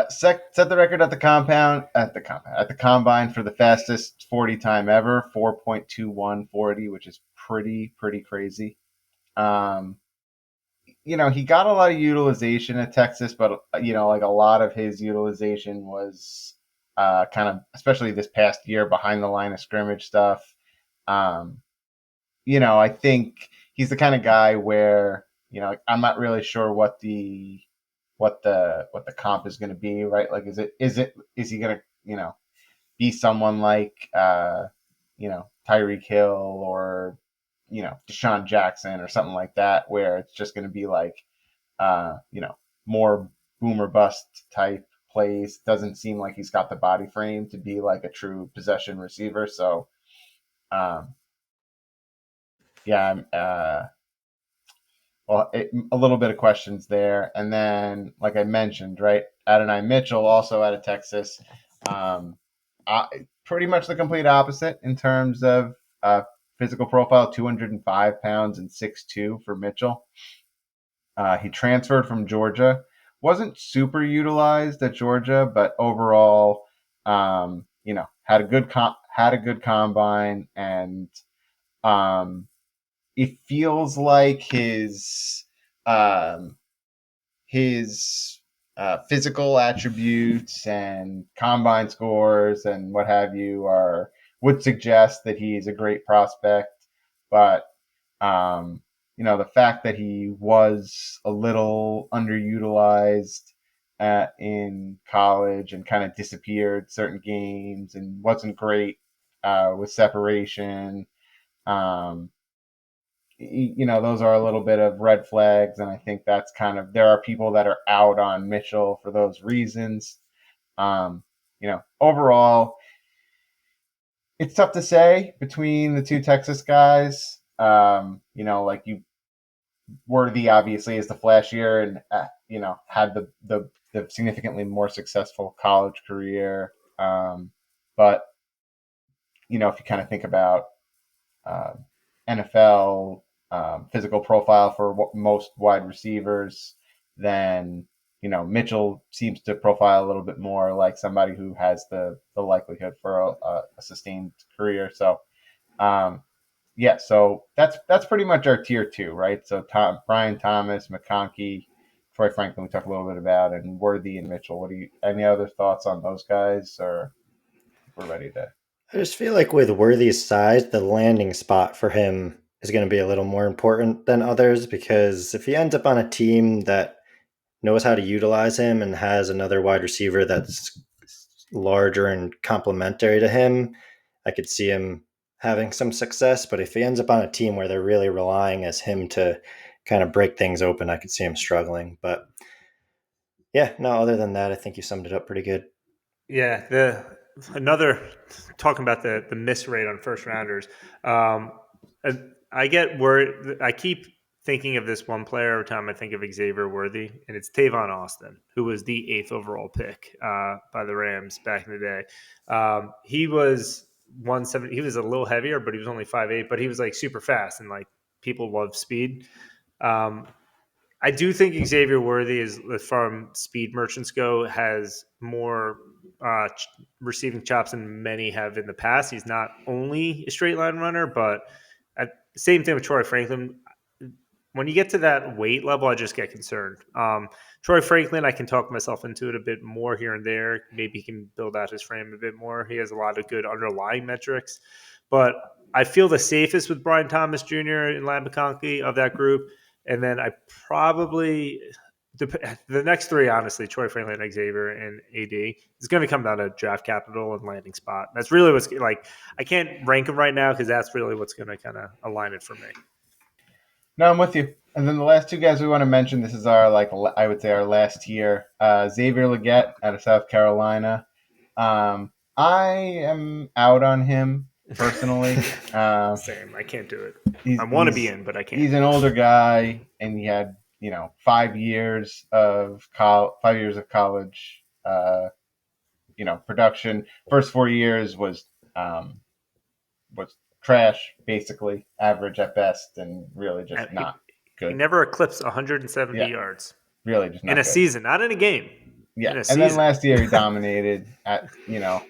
Set the record at the combine for the fastest 40 time ever, 4.2140, which is pretty crazy. He got a lot of utilization at Texas, but like a lot of his utilization was kind of, especially this past year, behind the line of scrimmage stuff. Um, I think he's the kind of guy where I'm not really sure what the comp is going to be, right? Like, is he going to be someone like Tyreek Hill or Deshaun Jackson or something like that, where it's just going to be like more boom or bust type plays. Doesn't seem like he's got the body frame to be like a true possession receiver. So, um, yeah, a little bit of questions there. And then, like I mentioned, right, Adonai Mitchell, also out of Texas, um, pretty much the complete opposite in terms of physical profile, 205 pounds and 6'2" for Mitchell. He transferred from Georgia. Wasn't super utilized at Georgia, but overall, had a good combine, and um, it feels like um, his physical attributes and combine scores and what have you would suggest that he's a great prospect, but the fact that he was a little underutilized in college and kind of disappeared certain games and wasn't great with separation. Um, those are a little bit of red flags, and I think that's there are people that are out on Mitchell for those reasons. Overall, it's tough to say between the two Texas guys. Like Worthy obviously is the flashier and had the significantly more successful college career. But if you kind of think about uh, NFL physical profile for most wide receivers, then Mitchell seems to profile a little bit more like somebody who has the likelihood for a sustained career. So yeah, so that's pretty much our tier two, right? So Brian Thomas, McConkey, Troy Franklin, we talked a little bit about, and Worthy and Mitchell. Any other thoughts on those guys, or if we're ready to? I just feel like with Worthy's size, the landing spot for him is going to be a little more important than others, because if he ends up on a team that knows how to utilize him and has another wide receiver that's larger and complementary to him, I could see him having some success. But if he ends up on a team where they're really relying as him to kind of break things open, I could see him struggling. But yeah, no, other than that, I think you summed it up pretty good. Yeah, another talking about the miss rate on first rounders. I get worried. I keep thinking of this one player every time I think of Xavier Worthy, and it's Tavon Austin, who was the 8th overall pick by the Rams back in the day. He was 170. He was a little heavier, but he was only 5'8". But he was like super fast, and like people love speed. Um, I do think Xavier Worthy is, as far as speed merchants go, has more receiving chops than many have in the past. He's not only a straight line runner, but same thing with Troy Franklin. When you get to that weight level, I just get concerned. Troy Franklin, I can talk myself into it a bit more here and there. Maybe he can build out his frame a bit more. He has a lot of good underlying metrics, but I feel the safest with Brian Thomas Jr. and Lad McConkey of that group. And then I probably the next three, honestly, Troy Franklin, Xavier, and AD, is going to come down to draft capital and landing spot. That's really what's like. I can't rank them right now because that's really what's going to kind of align it for me. No, I'm with you. And then the last two guys we want to mention, this is our, like, I would say our last tier. Xavier Legette out of South Carolina. I am out on him personally. Same. I can't do it. I want to be in, but I can't. He's an older guy, and he had 5 years of college. Production. First 4 years was trash, basically average at best, and really just not good. He never eclipsed 170 yards. Really, just not in a good. Season, not in a game. Yeah, and then last year he dominated at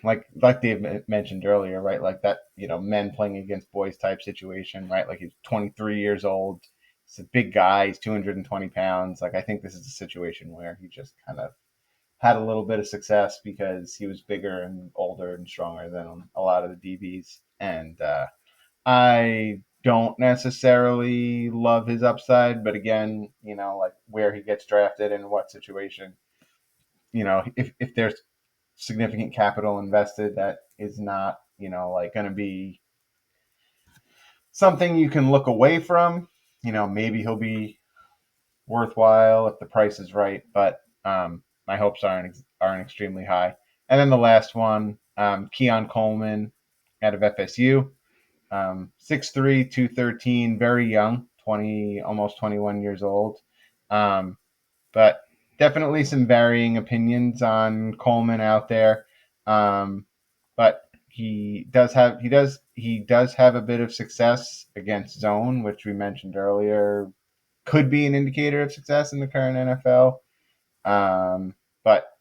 like Dave mentioned earlier, right? Like that, men playing against boys type situation, right? Like he's 23 years old. He's a big guy. He's 220 pounds. Like I think this is a situation where he just kind of had a little bit of success because he was bigger and older and stronger than a lot of the DBs. And I don't necessarily love his upside, but again, like where he gets drafted and what situation, if there's significant capital invested, that is not, like going to be something you can look away from. Maybe he'll be worthwhile if the price is right, but my hopes aren't extremely high. And then the last one, Keon Coleman out of FSU, 6'3", 213, very young, 20, almost 21 years old. But definitely some varying opinions on Coleman out there. But he does have a bit of success against zone, which we mentioned earlier, could be an indicator of success in the current NFL. But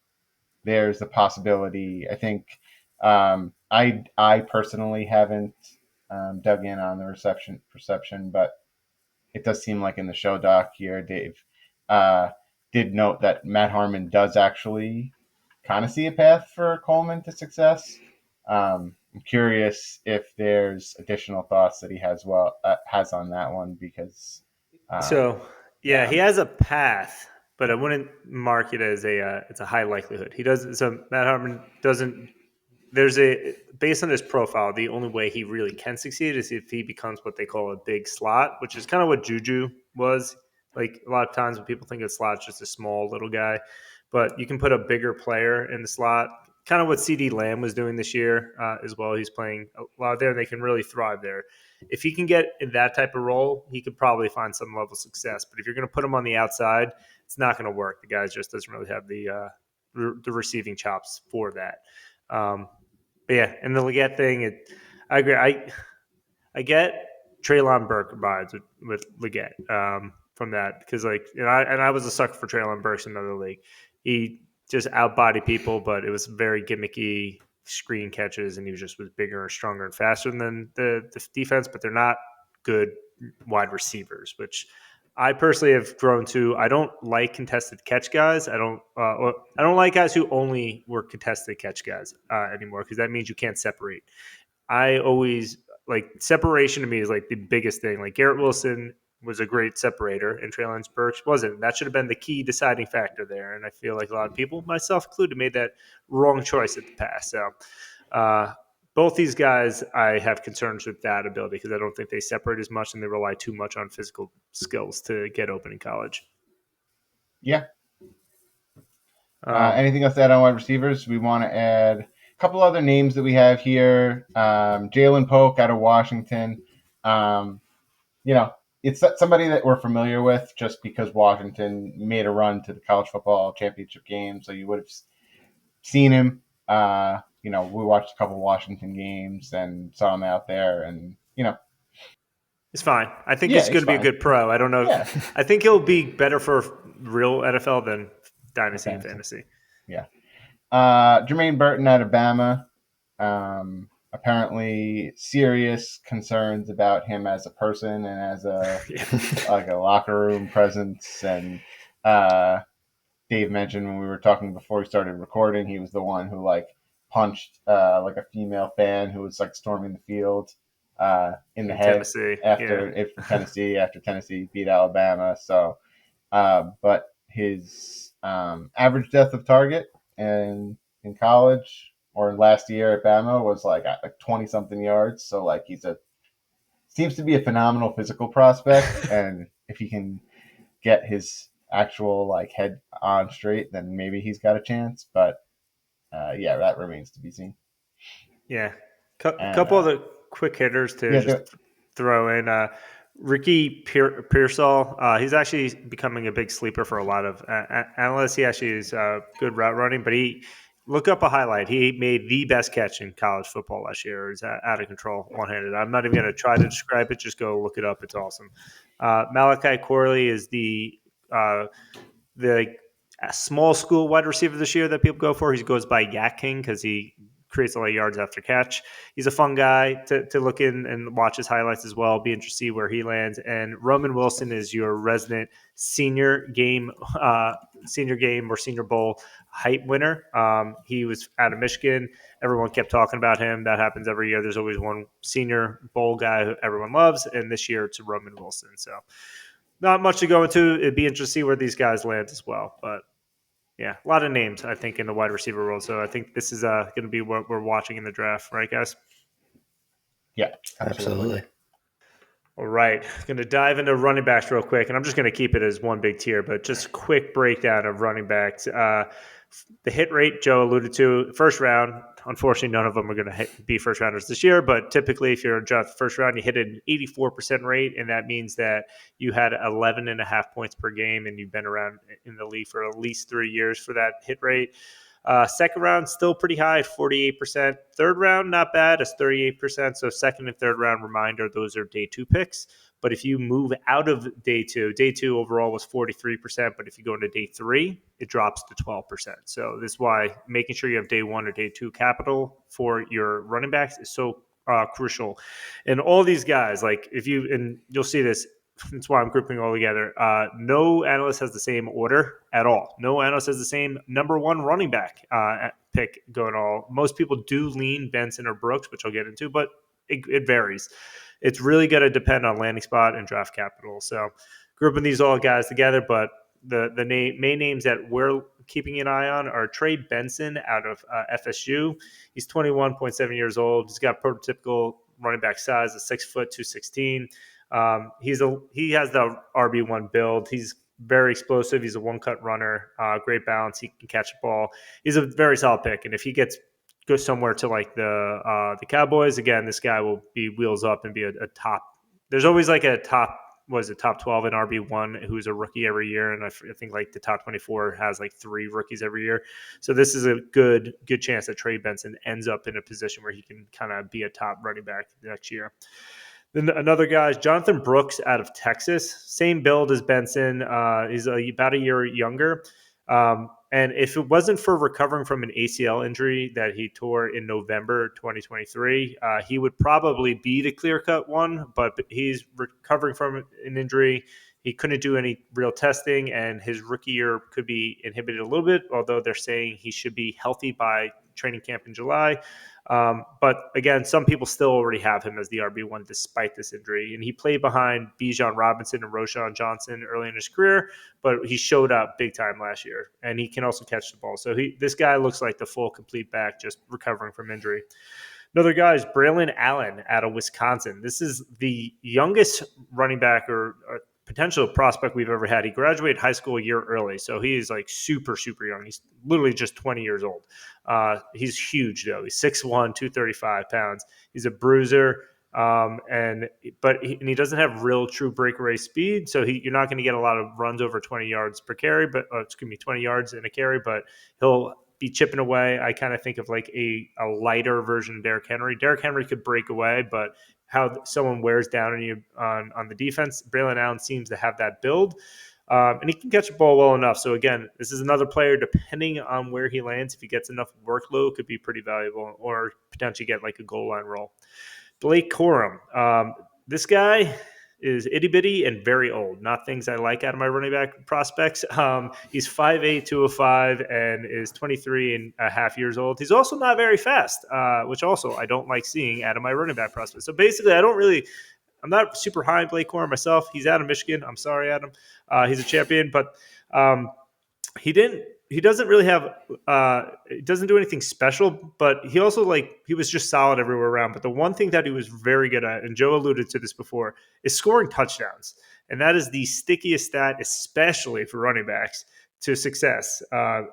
there's the possibility. I think I personally haven't dug in on the perception, but it does seem like in the show doc here, Dave did note that Matt Harmon does actually kind of see a path for Coleman to success. I'm curious if there's additional thoughts that he has on that one, because he has a path, but I wouldn't mark it as it's a high likelihood. He does. So Matt Harmon doesn't. Based on his profile, the only way he really can succeed is if he becomes what they call a big slot, which is kind of what Juju was. Like a lot of times when people think of slot's just a small little guy, but you can put a bigger player in the slot. Kind of what CD Lamb was doing this year as well. He's playing a lot there, and they can really thrive there. If he can get in that type of role, he could probably find some level of success. But if you're going to put him on the outside, it's not going to work. The guy just doesn't really have the receiving chops for that. But yeah, and the Legette thing, I agree. I get Treylon Burke vibes with Legette from that, because I was a sucker for Treylon Burks in another league. He just outbodied people, but it was very gimmicky screen catches, and he was bigger and stronger and faster than the defense. But they're not good wide receivers, which I personally have grown to. I don't like contested catch guys. I don't like guys who only were contested catch guys anymore, because that means you can't separate. I always like separation. To me is like the biggest thing. Like Garrett Wilson was a great separator, and Treylon Burks wasn't. That should have been the key deciding factor there. And I feel like a lot of people, myself included, made that wrong choice at the pass. So, both these guys, I have concerns with that ability because I don't think they separate as much and they rely too much on physical skills to get open in college. Yeah. Anything else to add on wide receivers? We want to add a couple other names that we have here. Jalen Polk out of Washington. You know, it's somebody that we're familiar with just because Washington made a run to the college football championship game. So you would have seen him. We watched a couple Washington games and saw him out there, and it's fine. I think yeah, he's going to be a fine. good pro. I don't know. Yeah. I think he'll be better for real NFL than Dynasty and Fantasy. Yeah. Jermaine Burton out of Bama. Apparently serious concerns about him as a person and as a like a locker room presence. And Dave mentioned when we were talking before we started recording, he was the one who punched like a female fan who was storming the field in the head Tennessee. after Tennessee after Tennessee beat Alabama. So, but his average depth of target in college or last year at Bama was at 20 something yards. So seems to be a phenomenal physical prospect, and if he can get his actual head on straight, then maybe he's got a chance. But that remains to be seen. Yeah, a couple of the quick hitters to throw in. Ricky Pearsall, he's actually becoming a big sleeper for a lot of analysts. He actually is good route running, but look up a highlight. He made the best catch in college football last year. He's out of control, one-handed. I'm not even going to try to describe it. Just go look it up. It's awesome. Malachi Corley is the small school wide receiver this year that people go for. He goes by Yak King because he creates a lot of yards after catch. He's a fun guy to look in and watch his highlights as well. Be interested to see where he lands. And Roman Wilson is your resident senior game or Senior Bowl hype winner. He was out of Michigan. Everyone kept talking about him. That happens every year. There's always one Senior Bowl guy who everyone loves, and this year it's Roman Wilson. So not much to go into. It'd be interesting to see where these guys land as well. But yeah, a lot of names, I think, in the wide receiver world. So I think this is going to be what we're watching in the draft, right, guys? Yeah, absolutely. All right, going to dive into running backs real quick, and I'm just going to keep it as one big tier, but just a quick breakdown of running backs. The hit rate Joe alluded to, first round, unfortunately, none of them are going to be first rounders this year, but typically if you're in draft first round, you hit an 84% rate, and that means that you had 11.5 points per game, and you've been around in the league for at least 3 years for that hit rate. Second round, still pretty high, 48%. Third round, not bad, it's 38%. So second and third round, reminder, those are day 2 picks. But if you move out of day 2 overall was 43%. But if you go into day 3, it drops to 12%. So this is why making sure you have day 1 or day 2 capital for your running backs is so crucial. And all these guys, and you'll see this, that's why I'm grouping all together. No analyst has the same order at all. No analyst has the same number 1 running back pick going all. Most people do lean Benson or Brooks, which I'll get into, but it varies. It's really going to depend on landing spot and draft capital. So grouping these all guys together, but the main names that we're keeping an eye on are Trey Benson out of FSU. He's 21.7 years old. He's got prototypical running back size of 6 foot 216. He has the RB1 build. He's very explosive. He's a one-cut runner, great balance. He can catch the ball. He's a very solid pick. And if he goes somewhere to the Cowboys, again, this guy will be wheels up and be a top. There's always a top 12 in RB1 who's a rookie every year. And I think the top 24 has 3 rookies every year. So this is a good chance that Trey Benson ends up in a position where he can kind of be a top running back next year. Then another guy is Jonathan Brooks out of Texas. Same build as Benson. He's about a year younger. And if it wasn't for recovering from an ACL injury that he tore in November 2023, he would probably be the clear-cut one, but he's recovering from an injury. He couldn't do any real testing, and his rookie year could be inhibited a little bit, although they're saying he should be healthy by training camp in July. But again, some people still already have him as the RB1 despite this injury. And he played behind Bijan Robinson and Roschon Johnson early in his career, but he showed up big time last year. And he can also catch the ball. So this guy looks like the full complete back, just recovering from injury. Another guy is Braylon Allen out of Wisconsin. This is the youngest running back or potential prospect we've ever had. He graduated high school a year early, so he is like super, super young. He's literally just 20 years old. He's huge, though. He's 6'1", 235 pounds. He's a bruiser. And he doesn't have real true breakaway speed, so you're not going to get a lot of runs over 20 yards per carry, but 20 yards in a carry, but he'll be chipping away. I kind of think of like a lighter version of Derrick Henry. Derrick Henry could break away, but how someone wears down on you on the defense, Braylon Allen seems to have that build. And he can catch the ball well enough. So again, this is another player, depending on where he lands, if he gets enough workload, could be pretty valuable or potentially get like a goal line role. Blake Corum. This guy is itty bitty and very old. Not things I like out of my running back prospects. He's 5'8", 205, and is 23 and a half years old. He's also not very fast, which also I don't like seeing out of my running back prospects. So basically, I'm not super high on Blake Corum myself. He's out of Michigan. I'm sorry, Adam. He's a champion, but he doesn't really have he doesn't do anything special, but he also he was just solid everywhere around. But the one thing that he was very good at, and Joe alluded to this before, is scoring touchdowns. And that is the stickiest stat, especially for running backs, to success.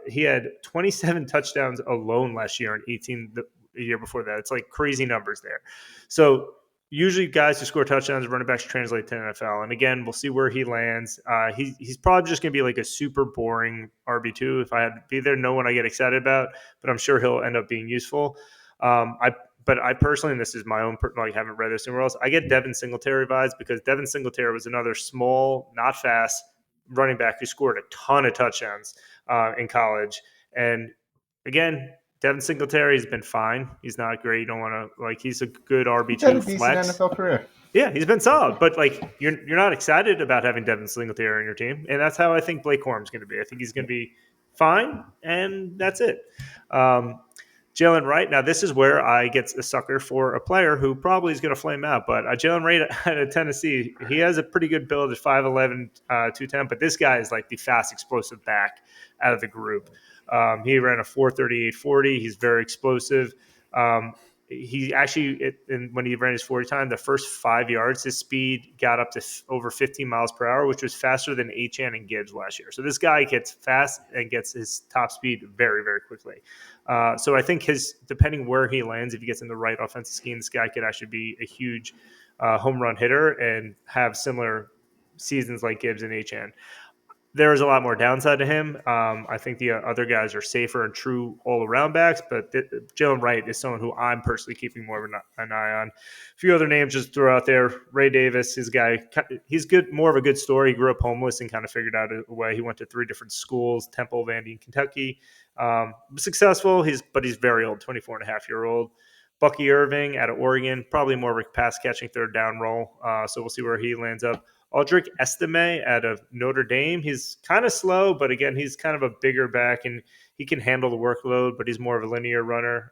He had 27 touchdowns alone last year and 18 the year before that. It's like crazy numbers there. So usually guys who score touchdowns, running backs translate to NFL. And again, we'll see where he lands. He's probably just going to be like a super boring RB2 if I had to be there. No one I get excited about, but I'm sure he'll end up being useful. But I personally, and this is my own, I haven't read this anywhere else, I get Devin Singletary vibes because Devin Singletary was another small, not fast running back who scored a ton of touchdowns in college. And again, Devin Singletary has been fine. He's not great. You don't want to he's a good RB2 He's had a decent flex. NFL career. Yeah, he's been solid, but you're not excited about having Devin Singletary on your team, and that's how I think Blake Corum's going to be. I think he's going to be fine, and that's it. Jalen Wright. Now, this is where I get a sucker for a player who probably is going to flame out. But Jalen Wright out of Tennessee, he has a pretty good build at 5'11", 210. But this guy is like the fast, explosive back out of the group. He ran a 4.38 He's very explosive. He actually, when he ran his 40 time, the first 5 yards, his speed got up to over 15 miles per hour, which was faster than Achane and Gibbs last year. So this guy gets fast and gets his top speed very, very quickly. So I think depending where he lands, if he gets in the right offensive scheme, this guy could actually be a huge home run hitter and have similar seasons like Gibbs and Achane. There is a lot more downside to him. I think the other guys are safer and true all-around backs, but Jalen Wright is someone who I'm personally keeping more of an eye on. A few other names just throw out there. Ray Davis, his guy, he's good. More of a good story. He grew up homeless and kind of figured out a way. He went to 3 different schools, Temple, Vandy, and Kentucky. Successful, but he's very old, 24-and-a-half-year-old. Bucky Irving out of Oregon, probably more of a pass-catching third down role, so we'll see where he lands up. Aldrick Estime out of Notre Dame. He's kind of slow, but again, he's kind of a bigger back, and he can handle the workload, but he's more of a linear runner.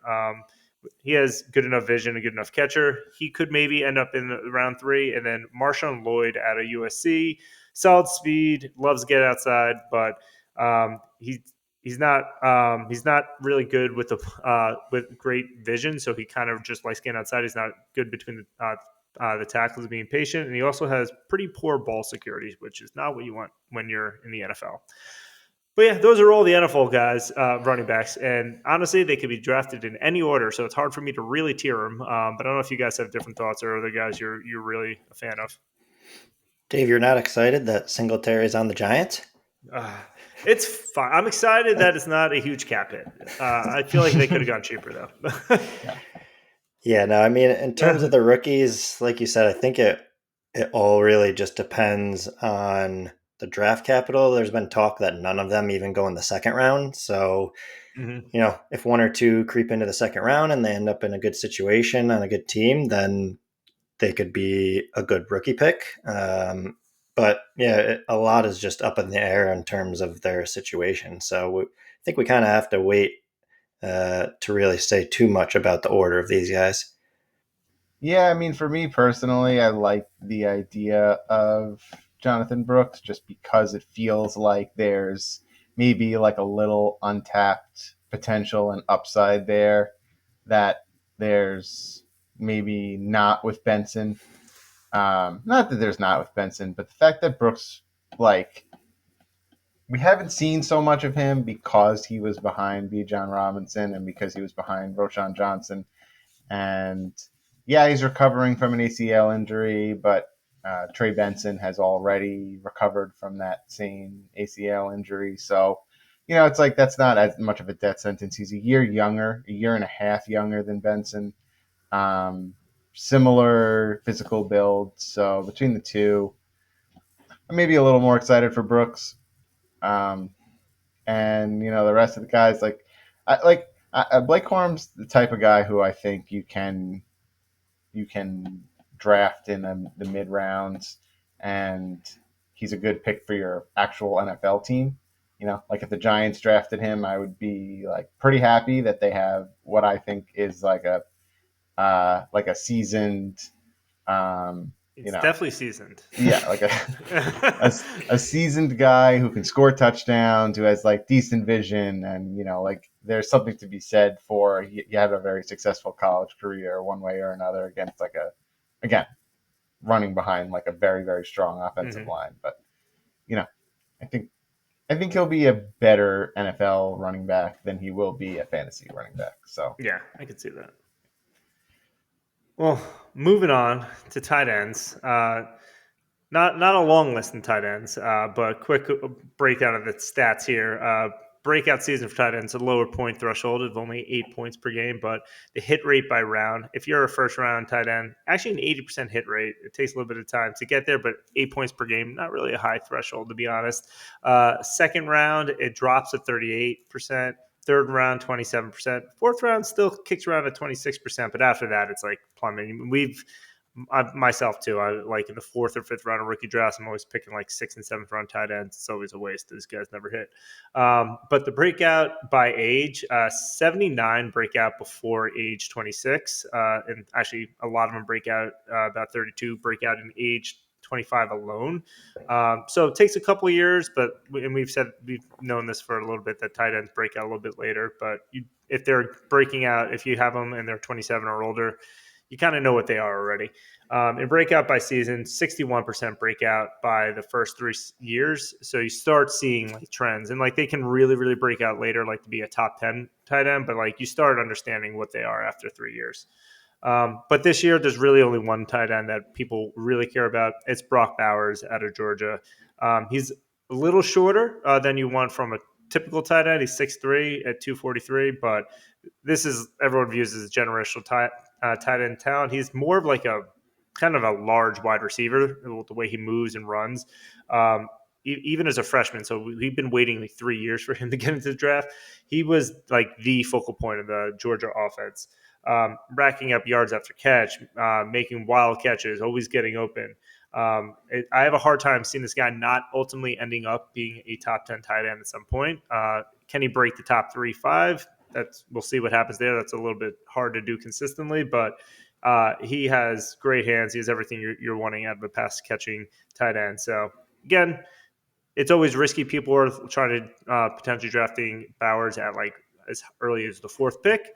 He has good enough vision, a good enough catcher. He could maybe end up in round 3. And then Marshawn Lloyd out of USC. Solid speed, loves to get outside, but he's not really good with great vision, so he kind of just likes getting outside. He's not good between the tackles, being patient, and he also has pretty poor ball security, which is not what you want when you're in the NFL. But yeah, those are all the NFL guys, running backs, and honestly, they could be drafted in any order, so it's hard for me to really tier them. But I don't know if you guys have different thoughts or other guys you're really a fan of. Dave, you're not excited that Singletary is on the Giants? It's fine. I'm excited that it's not a huge cap hit. I feel like they could have gone cheaper, though. Yeah, no, I mean, in terms of the rookies, like you said, I think it all really just depends on the draft capital. There's been talk that none of them even go in the second round. So, if 1 or 2 creep into the second round and they end up in a good situation on a good team, then they could be a good rookie pick. But yeah, a lot is just up in the air in terms of their situation. So I think we kind of have to wait to really say too much about the order of these guys. Yeah, I mean, for me personally, I like the idea of Jonathan Brooks just because it feels like there's maybe like a little untapped potential and upside there that There's maybe not with Benson. Not that there's not with Benson, but the fact that Brooks, like, we haven't seen so much of him because he was behind B. John Robinson and because he was behind Roshan Johnson. And yeah, he's recovering from an ACL injury, but Trey Benson has already recovered from that same ACL injury. So, it's like that's not as much of a death sentence. He's a year and a half younger than Benson. Um, Similar physical build. So between the two, I'm maybe a little more excited for Brooks. Um, and the rest of the guys, Blake Corum's the type of guy who I think you can draft in the mid rounds, and he's a good pick for your actual NFL team. Like if the Giants drafted him, I would be like pretty happy that they have what I think is like a seasoned, It's definitely seasoned. Yeah, like a seasoned guy who can score touchdowns, who has like decent vision, and like there's something to be said for you have a very successful college career one way or another against again running behind like a very very strong offensive line. But I think he'll be a better NFL running back than he will be a fantasy running back. So yeah, I could see that. Well, moving on to tight ends. Not a long list in tight ends, but quick breakdown of the stats here. Breakout season for tight ends, a lower point threshold of only 8 points per game, but the hit rate by round, if you're a first round tight end, actually an 80% hit rate. It takes a little bit of time to get there, but 8 points per game, not really a high threshold, to be honest. Second round, it drops to 38%. Third round, 27%. Fourth round still kicks around at 26%, but after that, it's like plummeting. Myself too. I like in the fourth or fifth round of rookie drafts, I'm always picking like sixth and seventh round tight ends. It's always a waste. These guys never hit. But the breakout by age, 79 breakout before age 26. And actually, a lot of them break out about 32 breakout in age 25 alone. So it takes a couple of years, and we've known this for a little bit that tight ends break out a little bit later. But if they're breaking out, if you have them and they're 27 or older, you kind of know what they are already. And breakout by season, 61% breakout by the first 3 years. So you start seeing like trends, and like they can really, really break out later, like to be a top 10 tight end, but like you start understanding what they are after 3 years. But this year, there's really only one tight end that people really care about. It's Brock Bowers out of Georgia. He's a little shorter than you want from a typical tight end. He's 6'3" at 243, but this is everyone views as a generational tight end talent. He's more of like a kind of a large wide receiver with the way he moves and runs. Even as a freshman, so we've been waiting like 3 years for him to get into the draft. He was like the focal point of the Georgia offense, racking up yards after catch, making wild catches, always getting open. I have a hard time seeing this guy not ultimately ending up being a top 10 tight end at some point. Can he break the top 3-5? We'll see what happens there. That's a little bit hard to do consistently, but he has great hands. He has everything you're wanting out of a pass catching tight end. So again, it's always risky. People are trying to potentially drafting Bowers at like as early as the 4th pick.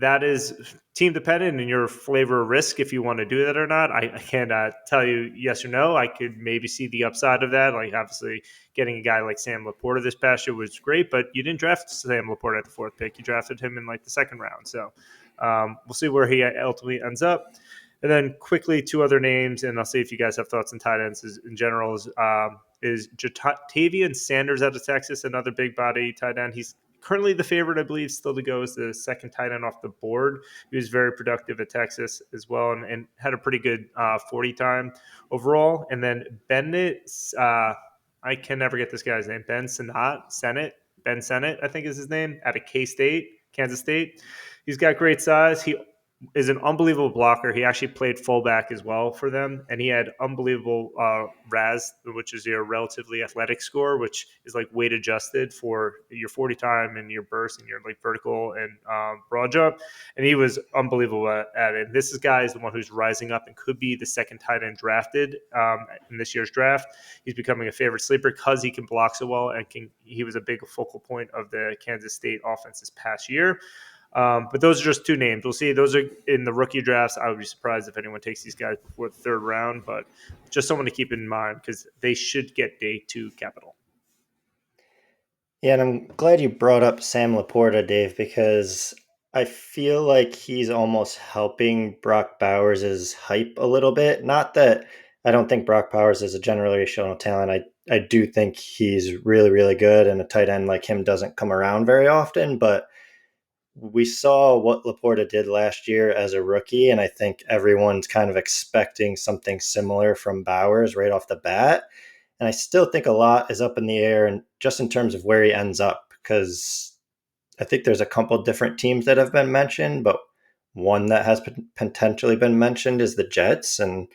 That is team dependent and your flavor of risk if you want to do that or not. I cannot tell you yes or no. I could maybe see the upside of that. Like obviously getting a guy like Sam Laporta this past year was great, but you didn't draft Sam Laporta at the 4th pick. You drafted him in like the 2nd round. So we'll see where he ultimately ends up. And then quickly 2 other names, and I'll see if you guys have thoughts on tight ends in general, is Jatavian Sanders out of Texas, another big body tight end. He's currently the favorite, I believe, still to go as the 2nd tight end off the board. He was very productive at Texas as well and had a pretty good 40 time overall. And then Bennett, I can never get this guy's name, Ben Sennett, I think is his name, out of K-State, Kansas State. He's got great size. He is an unbelievable blocker. He actually played fullback as well for them, and he had unbelievable RAS, which is your relatively athletic score, which is like weight adjusted for your 40 time and your burst and your like vertical and broad jump. And he was unbelievable at it. And this guy is the one who's rising up and could be the 2nd tight end drafted in this year's draft. He's becoming a favorite sleeper because he can block so well and he was a big focal point of the Kansas State offense this past year. But those are just two names. We'll see. Those are in the rookie drafts. I would be surprised if anyone takes these guys before the third round, but just someone to keep in mind because they should get day 2 capital. Yeah, and I'm glad you brought up Sam Laporta, Dave, because I feel like he's almost helping Brock Bowers' hype a little bit. Not that I don't think Brock Bowers is a generational talent. I do think he's really, really good, and a tight end like him doesn't come around very often, but we saw what Laporta did last year as a rookie, and I think everyone's kind of expecting something similar from Bowers right off the bat. And I still think a lot is up in the air, and just in terms of where he ends up, because I think there's a couple different teams that have been mentioned, but one that has potentially been mentioned is the Jets, and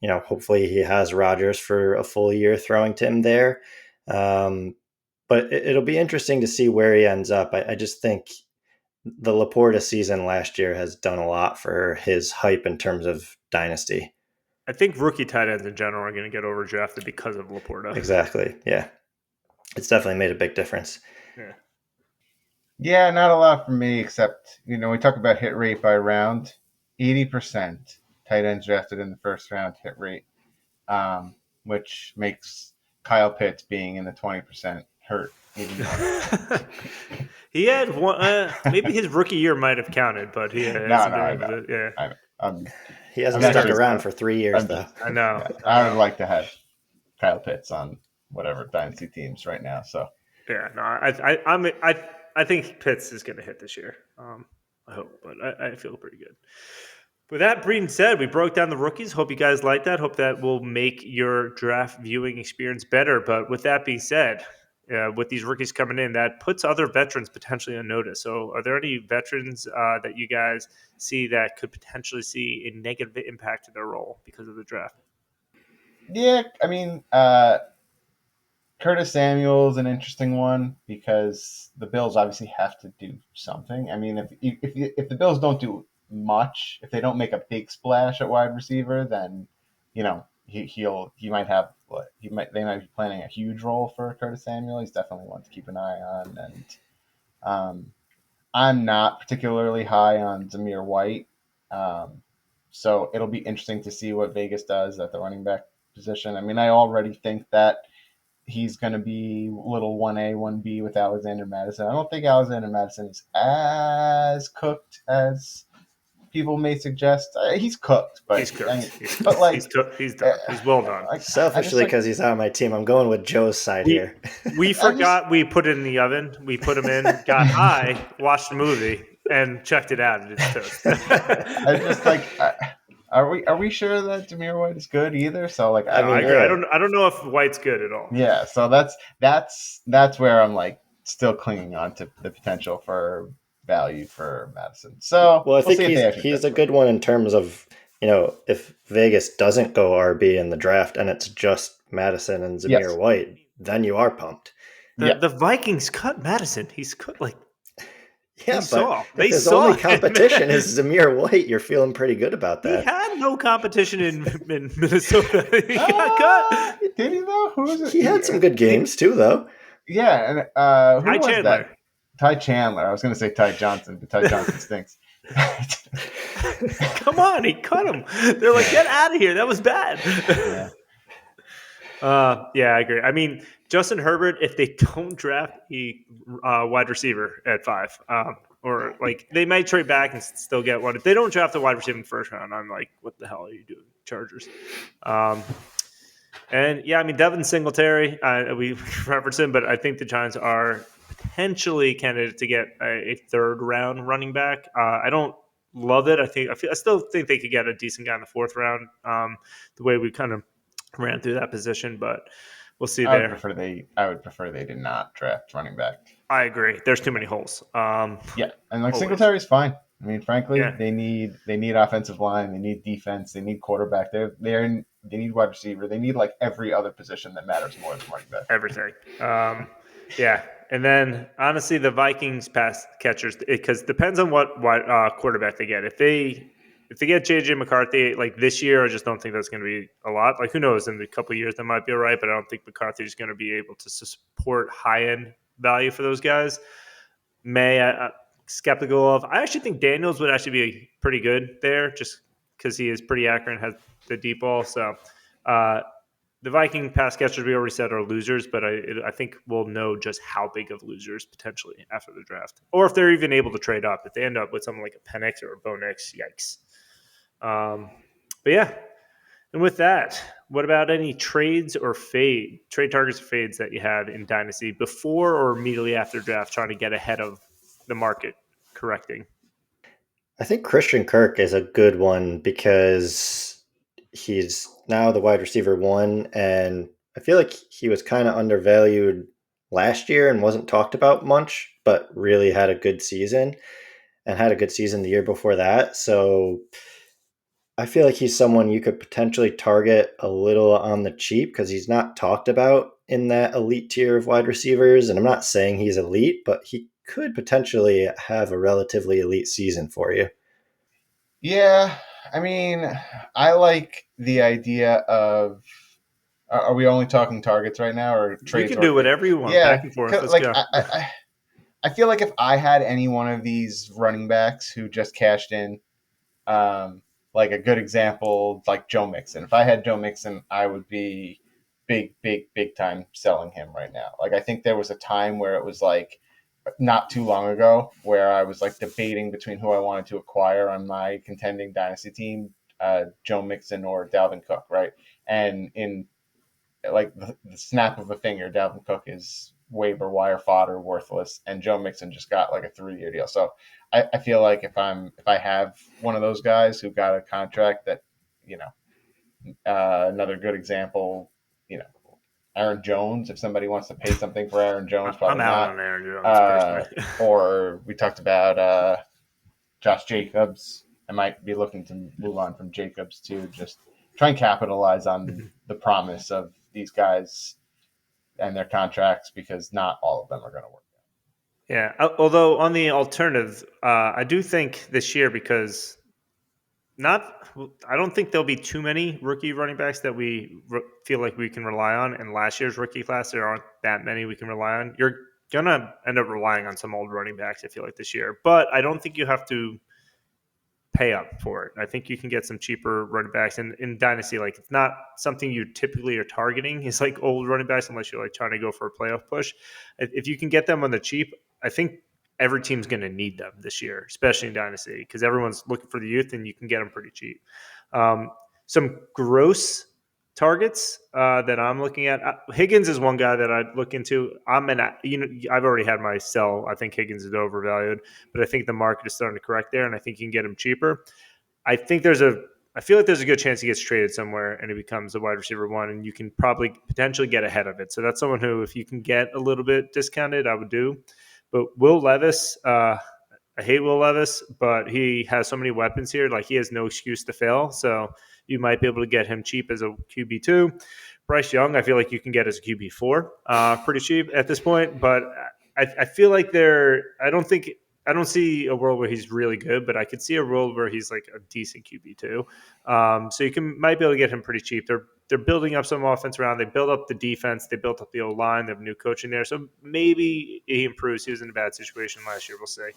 hopefully he has Rodgers for a full year throwing to him there. But it'll be interesting to see where he ends up. I just think the Laporta season last year has done a lot for his hype in terms of Dynasty. I think rookie tight ends in general are going to get overdrafted because of Laporta. Exactly. Yeah. It's definitely made a big difference. Yeah, not a lot for me, except, we talk about hit rate by round. 80% tight ends drafted in the first round hit rate, which makes Kyle Pitts being in the 20% hurt even more. He had one. Maybe his rookie year might have counted, but he hasn't I know. He hasn't stuck around for 3 years, though. I know. I would like to have Kyle Pitts on whatever dynasty teams right now. So yeah, no, I think Pitts is going to hit this year. I hope, but I feel pretty good. With that being said, we broke down the rookies. Hope you guys like that. Hope that will make your draft viewing experience better. But with that being said, with these rookies coming in, that puts other veterans potentially on notice. So are there any veterans that you guys see that could potentially see a negative impact to their role because of the draft? Yeah, I mean, Curtis Samuel's an interesting one because the Bills obviously have to do something. I mean, if the Bills don't do much, if they don't make a big splash at wide receiver, then he might have they might be planning a huge role for Curtis Samuel. He's definitely one to keep an eye on, and I'm not particularly high on Zamir White, so it'll be interesting to see what Vegas does at the running back position. I mean, I already think that he's going to be little 1A, 1B with Alexander Madison. I don't think Alexander Madison is as cooked as people may suggest. He's cooked, but he's cooked. He's done. He's well done. Selfishly, because he's on my team, I'm going with Joe's side here. We forgot we put it in the oven. We put him in, got high, watched the movie, and checked it out. And it's toast. I just Are we sure that Zamir White is good either? So I agree. I don't know if White's good at all. Yeah, so that's where I'm still clinging on to the potential for value for Madison. So I think he's a good one in terms of if Vegas doesn't go RB in the draft and it's just Madison and Zamir White, then you are pumped. The Vikings cut Madison. He's cut Yeah, but his only competition is Zamir White. You're feeling pretty good about that. He had no competition in Minnesota. He got cut. Did he though? Who was it? He had some good games too, though. Yeah, and who Ty was Chandler. that? Ty Chandler. I was going to say Ty Johnson, but Ty Johnson stinks. Come on, he cut him. They're like, get out of here. That was bad. Yeah, I agree. I mean, Justin Herbert, if they don't draft a wide receiver at 5, or they might trade back and still get one. If they don't draft a wide receiver in the first round, I'm like, what the hell are you doing, Chargers? And yeah, I mean, Devin Singletary, we referenced him, but I think the Giants are potentially candidate to get a third round running back. I don't love it. I still think they could get a decent guy in the 4th round. The way we kind of ran through that position, but we'll see there. I would prefer they did not draft running back. I agree. There's too many holes. Yeah, and Singletary's fine. I mean, frankly, they need offensive line, they need defense, they need quarterback. They need wide receiver. They need every other position that matters more than running back. Everything. Yeah. And then, honestly, the Vikings pass catchers, because it depends on what quarterback they get. If they get J.J. McCarthy this year, I just don't think that's going to be a lot. Who knows? In a couple of years, that might be all right, but I don't think McCarthy is going to be able to support high-end value for those guys. skeptical of. I actually think Daniels would actually be pretty good there, just because he is pretty accurate and has the deep ball. So uh, the Viking pass catchers we already said are losers, but I think we'll know just how big of losers potentially after the draft, or if they're even able to trade up. If they end up with someone like a Penix or a Bo Nix, yikes. But yeah, and with that, what about any trades or trade targets or fades that you had in Dynasty before or immediately after draft, trying to get ahead of the market correcting? I think Christian Kirk is a good one because he's now the wide receiver one, and I feel like he was kind of undervalued last year and wasn't talked about much, but really had a good season and had a good season the year before that. So I feel like he's someone you could potentially target a little on the cheap because he's not talked about in that elite tier of wide receivers. And I'm not saying he's elite, but he could potentially have a relatively elite season for you. Yeah, I mean, I like the idea of. Are we only talking targets right now, or You trades can or do fades? whatever you want, Yeah, back and forth. Let's like go. I feel like if I had any one of these running backs who just cashed in, um, like a good example, like Joe Mixon. If I had Joe Mixon, I would be big time selling him right now. Like I think there was a time where it was like not too long ago where I was like debating between who I wanted to acquire on my contending dynasty team, Joe Mixon or Dalvin Cook, right? And in like the snap of a finger, Dalvin Cook is waiver wire fodder, worthless, and Joe Mixon just got like a 3-year deal. So I feel like if I have one of those guys who got a contract that, you know, another good example, you know, Aaron Jones. If somebody wants to pay something for Aaron Jones, I'm probably out not. on Aaron Jones personally. Or we talked about Josh Jacobs. I might be looking to move on from Jacobs to just try and capitalize on the promise of these guys and their contracts because not all of them are going to work. Yeah. Although on the alternative, I do think this year because not, I don't think there'll be too many rookie running backs that we feel like we can rely on. In last year's rookie class, there aren't that many we can rely on. You're gonna end up relying on some old running backs. I feel like this year, but I don't think you have to pay up for it. I think you can get some cheaper running backs in Dynasty. Like it's not something you typically are targeting. It's like old running backs unless you're like trying to go for a playoff push. If you can get them on the cheap, I think every team's going to need them this year, especially in Dynasty, because everyone's looking for the youth and you can get them pretty cheap. Some gross targets that I'm looking at. Higgins is one guy that I'd look into. I've already had my sell. I think Higgins is overvalued, but I think the market is starting to correct there, and I think you can get him cheaper. I think I feel like there's a good chance he gets traded somewhere and he becomes a wide receiver one, and you can probably potentially get ahead of it. So that's someone who, if you can get a little bit discounted, I would do. But Will Levis, I hate Will Levis, but he has so many weapons here. Like he has no excuse to fail. So you might be able to get him cheap as a QB2. Bryce Young, I feel like you can get as a QB4 pretty cheap at this point. But I feel like I don't see a world where he's really good, but I could see a world where he's like a decent QB2. So might be able to get him pretty cheap. They're building up some offense around. They build up the defense. They built up the O line. They have new coaching there. So maybe he improves. He was in a bad situation last year. We'll see.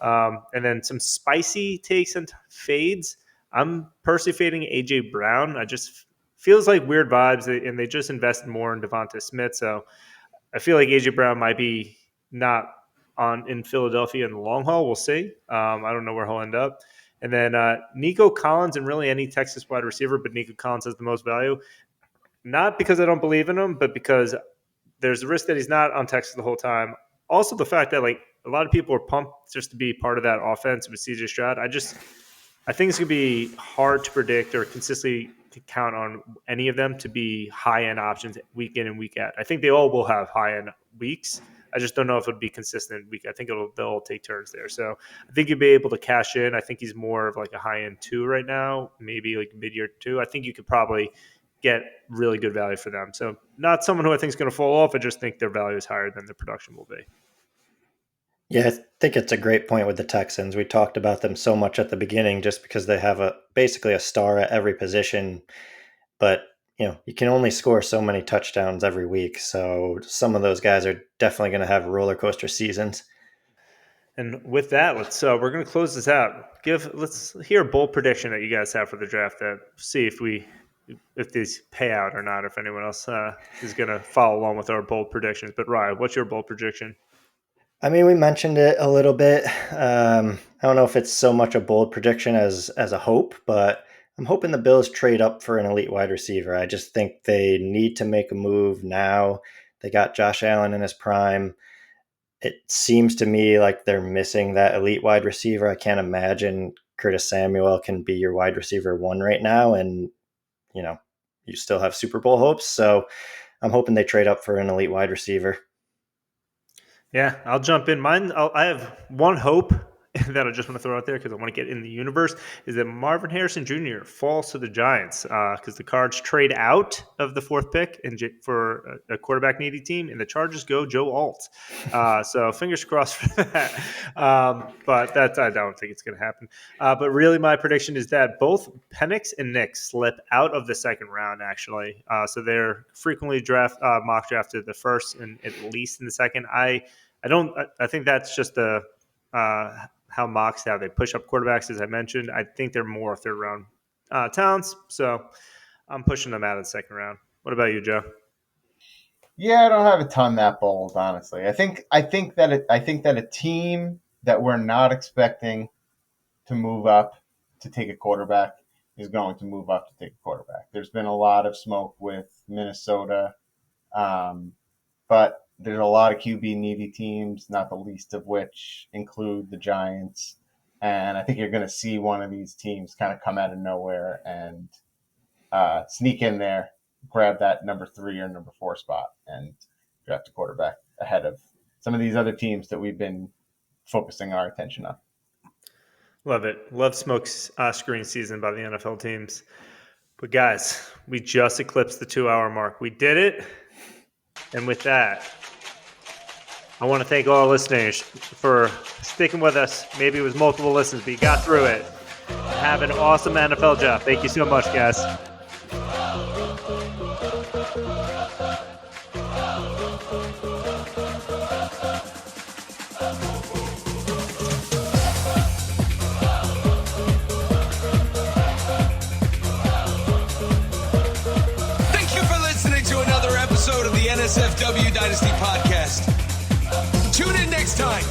And then some spicy takes and fades. I'm personally fading AJ Brown. I just feels like weird vibes, and they just invested more in Devonta Smith. So I feel like AJ Brown might be not on in Philadelphia in the long haul. We'll see. I don't know where he'll end up. And then Nico Collins and really any Texas wide receiver, but Nico Collins has the most value. Not because I don't believe in him, but because there's a risk that he's not on Texas the whole time. Also, the fact that like a lot of people are pumped just to be part of that offense with CJ Stroud. I think it's gonna be hard to predict or consistently to count on any of them to be high end options week in and week out. I think they all will have high end weeks. I just don't know if it'll be consistent week. I think they'll all take turns there. So I think you'll be able to cash in. I think he's more of like a high end 2 right now, maybe like mid year 2. I think you could probably get really good value for them. So not someone who I think is going to fall off. I just think their value is higher than their production will be. Yeah, I think it's a great point with the Texans. We talked about them so much at the beginning just because they have basically a star at every position, but you can only score so many touchdowns every week. So some of those guys are definitely going to have roller coaster seasons. And with that, we're going to close this out. Let's hear a bold prediction that you guys have for the draft. See if these pay out or not. If anyone else is going to follow along with our bold predictions. But Ryan, what's your bold prediction? I mean, we mentioned it a little bit. I don't know if it's so much a bold prediction as a hope, but I'm hoping the Bills trade up for an elite wide receiver. I just think they need to make a move now. They got Josh Allen in his prime. It seems to me like they're missing that elite wide receiver. I can't imagine Curtis Samuel can be your wide receiver 1 right now, and you still have Super Bowl hopes. So I'm hoping they trade up for an elite wide receiver. Yeah, I'll jump in. I have one hope that I just want to throw out there because I want to get in the universe, is that Marvin Harrison Jr. falls to the Giants because the Cards trade out of the 4th pick for a quarterback needy team, and the Chargers go Joe Alt. So fingers crossed for that. But I don't think it's going to happen. But really, my prediction is that both Penix and Nick slip out of the 2nd round, actually. So they're frequently mock drafted the 1st and at least in the 2nd. I think that's just how mocks have. They push up quarterbacks, as I mentioned. I think they're more 3rd round talents, so I'm pushing them out of the 2nd round. What about you, Joe? Yeah, I don't have a ton that bold, honestly. I think that a team that we're not expecting to move up to take a quarterback is going to move up to take a quarterback. There's been a lot of smoke with Minnesota, but there's a lot of QB needy teams, not the least of which include the Giants. And I think you're going to see one of these teams kind of come out of nowhere and sneak in there, grab that number 3 or number 4 spot, and draft a quarterback ahead of some of these other teams that we've been focusing our attention on. Love it. Love smoke screen season by the NFL teams. But guys, we just eclipsed the 2-hour mark. We did it. And with that, I want to thank all listeners for sticking with us. Maybe it was multiple listens, but you got through it. Have an awesome NFL draft. Thank you so much, guys. Thank you for listening to another episode of the NSFW Dynasty podcast. Tune in next time.